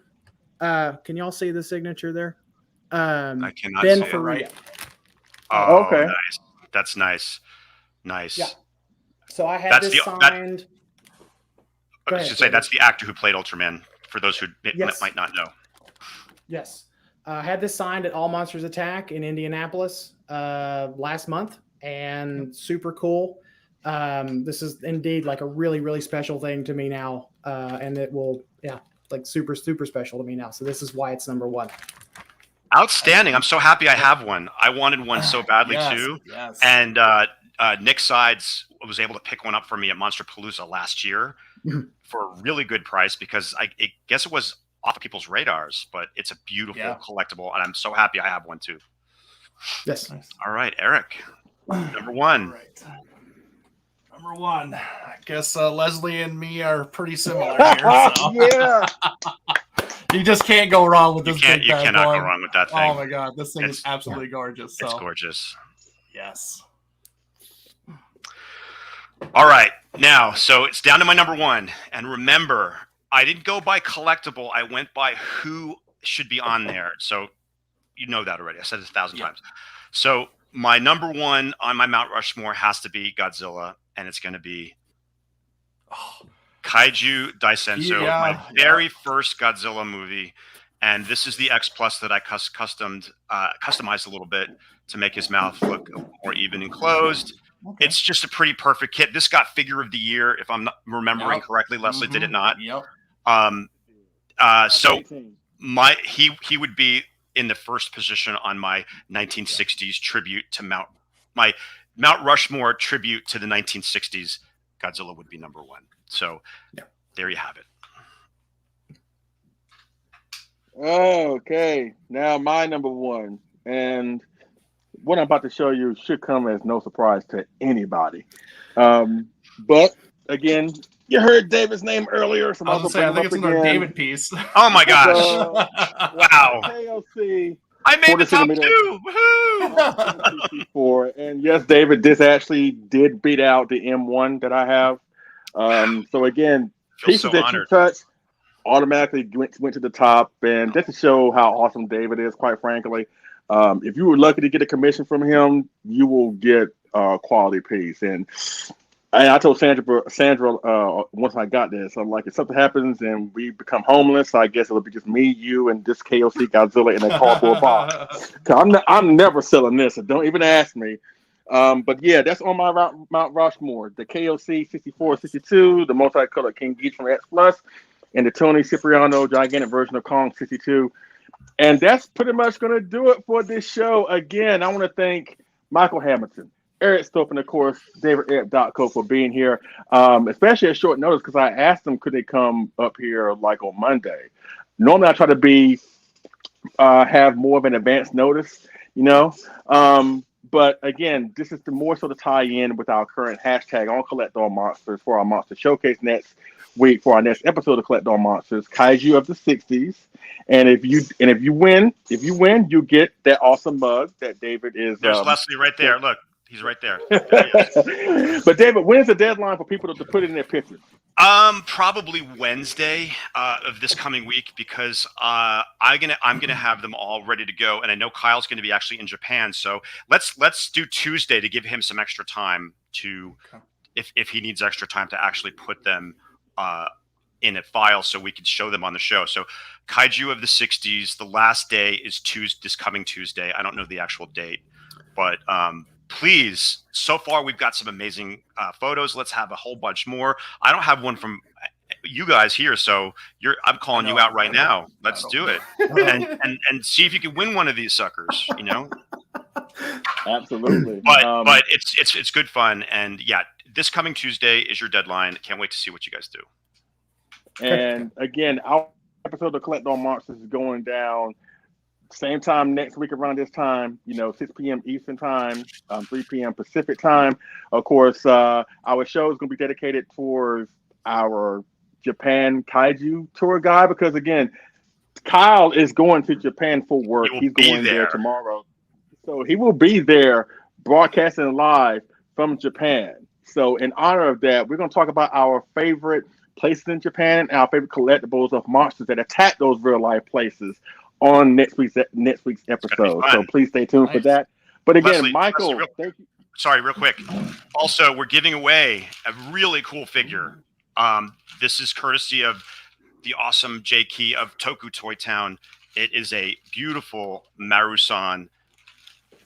Can y'all see the signature there? I cannot Ben see it. Faria. Oh, okay. Nice. That's nice. Nice. Yeah. So I had this signed. I should say that's the actor who played Ultraman, for those who might not know. Yes. I had this signed at All Monsters Attack in Indianapolis last month, and super cool. This is indeed like a really, really special thing to me now, and it will, like super, super special to me now. So this is why it's number one. Outstanding. I'm so happy I have one. I wanted one so badly too. Yes. And Nick Sides was able to pick one up for me at Monsterpalooza last year for a really good price because I guess it was off of people's radars, but it's a beautiful collectible, and I'm so happy I have one too. Yes. All right, Eric, number one. All right. Number one. I guess Leslie and me are pretty similar here. So. Yeah. You just can't go wrong with this. You cannot go wrong with that thing. Oh my god, this thing is absolutely gorgeous. So. It's gorgeous. Yes. All right, now, so it's down to my number one. And remember, I didn't go by collectible. I went by who should be on there. So you know that already. I said it 1,000 times. So my number one on my Mount Rushmore has to be Godzilla, and it's going to be Kaiju Daisenso, my very first Godzilla movie. And this is the X Plus that I customized a little bit to make his mouth look more even and closed. Okay. It's just a pretty perfect kit. This got Figure of the Year, if I'm not remembering correctly. Leslie, did it not? Yep. So he would be in the first position on my 1960s tribute to my Mount Rushmore tribute to the 1960s. Godzilla would be number one. So there you have it. Okay, now my number one, and what I'm about to show you should come as no surprise to anybody. But again, you heard David's name earlier. So I think it's another David piece. Oh my gosh! Wow! KOC. I made the top two. Woohoo! And yes, David, this actually did beat out the M1 that I have. So again, pieces that you touch automatically went to the top, and just to show how awesome David is, quite frankly. If you were lucky to get a commission from him, you will get a quality piece. And I told Sandra once I got this, I'm like, if something happens and we become homeless, I guess it'll be just me, you, and this KOC Godzilla in a cardboard box. I'm never selling this, so don't even ask me. But yeah, that's on my Mount Rushmore. The KOC 64-62, the multicolored King Geach from X Plus, and the Tony Cipriano gigantic version of Kong 62. And that's pretty much going to do it for this show. Again, I want to thank Michael Hamilton, Eric Stolp, and of course, DavidAir.co for being here, especially at short notice because I asked them could they come up here like on Monday. Normally, I try to have more of an advance notice, But again, this is the more so to tie in with our current hashtag on Collect All Monsters for our Monster Showcase next week for our next episode of Collect All Monsters, Kaiju of the 60s. And if you win, you get that awesome mug that David is. There's Leslie right there. Look, he's right there. But David, when is the deadline for people to put it in their pictures? Probably Wednesday of this coming week, because I'm gonna have them all ready to go, and I know Kyle's gonna be actually in Japan, so let's do Tuesday to give him some extra time to, if he needs extra time to actually put them in a file so we can show them on the show. So Kaiju of the 60s, the last day is this coming Tuesday. I don't know the actual date, but please, so far we've got some amazing photos. Let's have a whole bunch more. I don't have one from you guys here, so I'm calling you out right now. Let's do it, and see if you can win one of these suckers. You know, absolutely. But it's good fun, and yeah, this coming Tuesday is your deadline. Can't wait to see what you guys do. And again, our episode of Collect All Monsters is going down same time next week around this time, 6 p.m. Eastern time, 3 p.m. Pacific time. Of course, our show is going to be dedicated towards our Japan Kaiju tour guide, because again, Kyle is going to Japan for work. He's going there tomorrow. So he will be there broadcasting live from Japan. So in honor of that, we're going to talk about our favorite places in Japan and our favorite collectibles of monsters that attack those real life places on next week's episode. So please stay tuned for that. But again, Leslie, Michael, thank you. Sorry, real quick. Also, we're giving away a really cool figure. This is courtesy of the awesome J Key of Toku Toy Town. It is a beautiful Marusan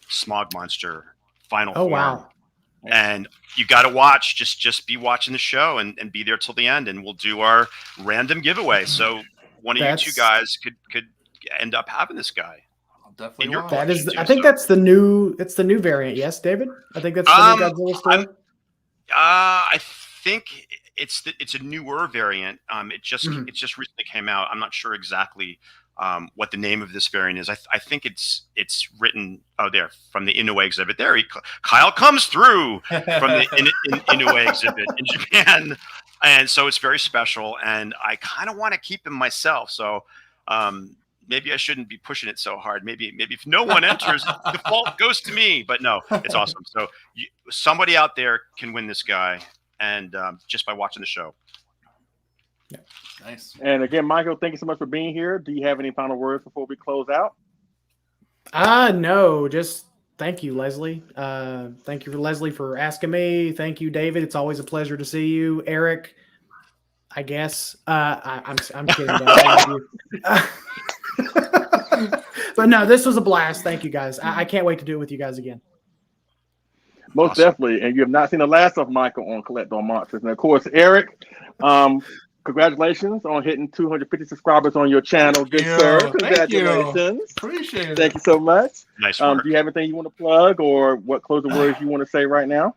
Smog Monster final form. Wow. And you got to watch, just be watching the show and be there till the end, and we'll do our random giveaway. So one of you two guys could end up having this guy. I'll definitely. That is, I think that's the new. It's the new variant. Yes, David. I think that's the new Godzilla story. I think it's a newer variant. It just recently came out. I'm not sure exactly what the name of this variant is. I think it's written there from the Inoue exhibit. There, Kyle comes through from the Inoue exhibit in Japan, and so it's very special. And I kind of want to keep him myself. So maybe I shouldn't be pushing it so hard. Maybe if no one enters, the fault goes to me. But no, it's awesome. So somebody out there can win this guy, and just by watching the show. Yeah. Nice. And again, Michael, thank you so much for being here. Do you have any final words before we close out? No, just thank you, Leslie. Thank you for Leslie for asking me. Thank you, David. It's always a pleasure to see you. Eric, I guess. I'm kidding. I love you. But no, this was a blast. Thank you, guys. I can't wait to do it with you guys again. Most definitely. And you have not seen the last of Michael on Collect All Monsters. And of course, Eric, congratulations on hitting 250 subscribers on your channel. Good sir. Congratulations. Thank you. Appreciate it. Thank you so much. Nice work. Do you have anything you want to plug, or what closing words you want to say right now?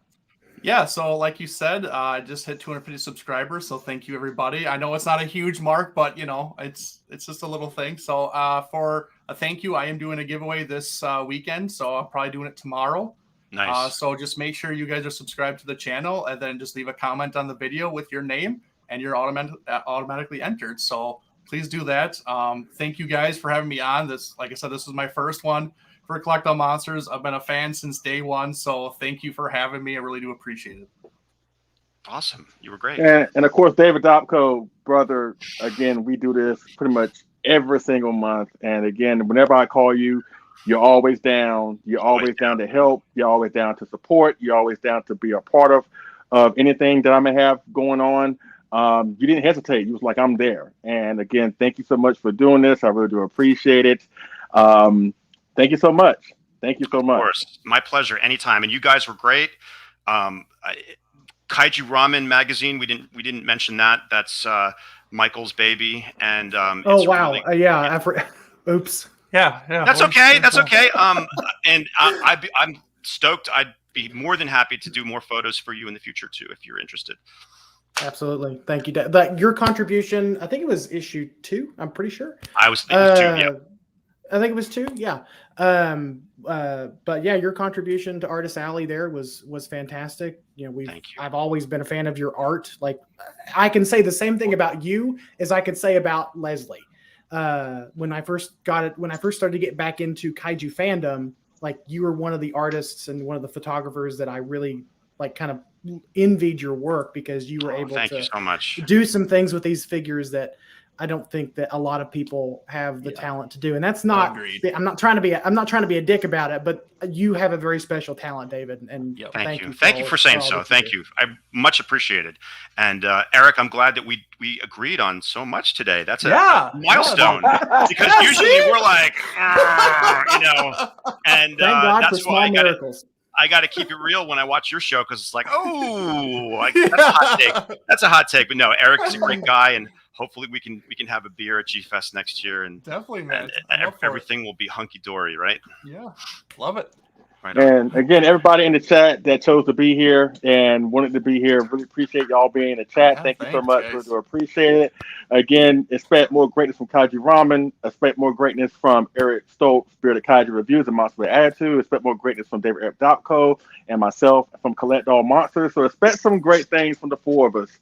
Yeah, so like you said, I just hit 250 subscribers, so thank you, everybody. I know it's not a huge mark, but it's just a little thing. So for a thank you, I am doing a giveaway this weekend, so I'm probably doing it tomorrow. Nice. So just make sure you guys are subscribed to the channel, and then just leave a comment on the video with your name, and you're automatically entered. So please do that. Thank you guys for having me on. Like I said, this was my first one for Collect All Monsters. I've been a fan since day one, so thank you for having me. I really do appreciate it. Awesome. You were great. And of course, David Dopko, brother, again, we do this pretty much every single month. And again, whenever I call you, you're always down. You're always down to help. You're always down to support. You're always down to be a part of anything that I may have going on. You didn't hesitate. You was like, I'm there. And again, thank you so much for doing this. I really do appreciate it. Thank you so much. Thank you so much. Of course. My pleasure. Anytime. And you guys were great. Kaiju Ramen Magazine. We didn't mention that. That's Michael's baby. And oh wow. Really, yeah. Oops. Yeah. That's okay. That's okay. And I'm stoked. I'd be more than happy to do more photos for you in the future too, if you're interested. Absolutely. Thank you. Your contribution, I think it was issue 2. I'm pretty sure. It was 2. Yeah. I think it was 2. Yeah. But yeah, your contribution to Artist Alley there was fantastic. You know, I've always been a fan of your art. Like, I can say the same thing about you as I could say about Leslie. When I first started to get back into kaiju fandom, like, you were one of the artists and one of the photographers that I really like kind of envied your work, because you were able to so much. do some things with these figures that I don't think that a lot of people have the talent to do. And that's not, I'm not trying to be a dick about it, but you have a very special talent, David. And thank you. Thank you for saying so. Thank you. I much appreciated. And Eric, I'm glad that we agreed on so much today. That's a milestone, because usually we're like, you know, and thank God that's for why small miracles. I got to keep it real when I watch your show, because it's like, that's a hot take. That's a hot take. But no, Eric is a great guy, and hopefully we can have a beer at G-Fest next year, and definitely, man. And everything will be hunky dory, right? Yeah, love it. Right. And again, everybody in the chat that chose to be here and wanted to be here, really appreciate y'all being in the chat. Thank you so much. We do appreciate it. Again, expect more greatness from Kaiju Ramen. Expect more greatness from Eric Stolp, Spirit of Kaiju Reviews and Monster Attitude. Expect more greatness from David F. Dopko and myself from Collect All Monsters. So expect some great things from the 4 of us,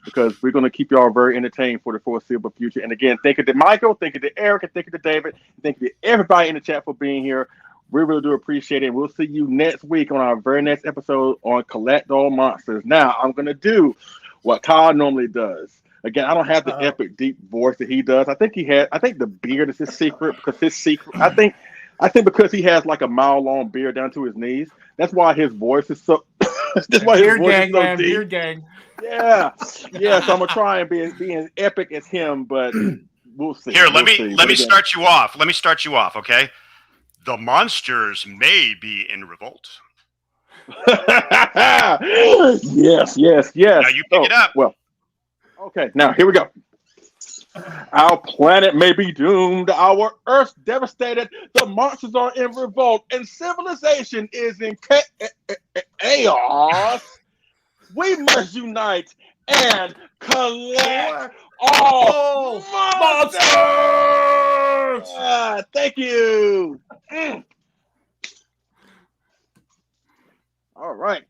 because we're going to keep y'all very entertained for the foreseeable future. And again, thank you to Michael, thank you to Eric, and thank you to David. Thank you to everybody in the chat for being here. We really do appreciate it. We'll see you next week on our very next episode on Collect All Monsters. Now, I'm going to do what Kyle normally does. Again, I don't have the epic, deep voice that he does. I think the beard is his secret, I think because he has like a mile-long beard down to his knees. That's why his voice is so that's why his voice is so deep. Beard gang. Yeah. So I'm going to try and be as epic as him, but we'll see. Here, let me start you off. Let me start you off, okay? The monsters may be in revolt. Yes. Now you pick it up. Well, okay, now here we go. Our planet may be doomed. Our Earth's devastated. The monsters are in revolt, and civilization is in chaos. We must unite and collect all monsters! Thank you. All right.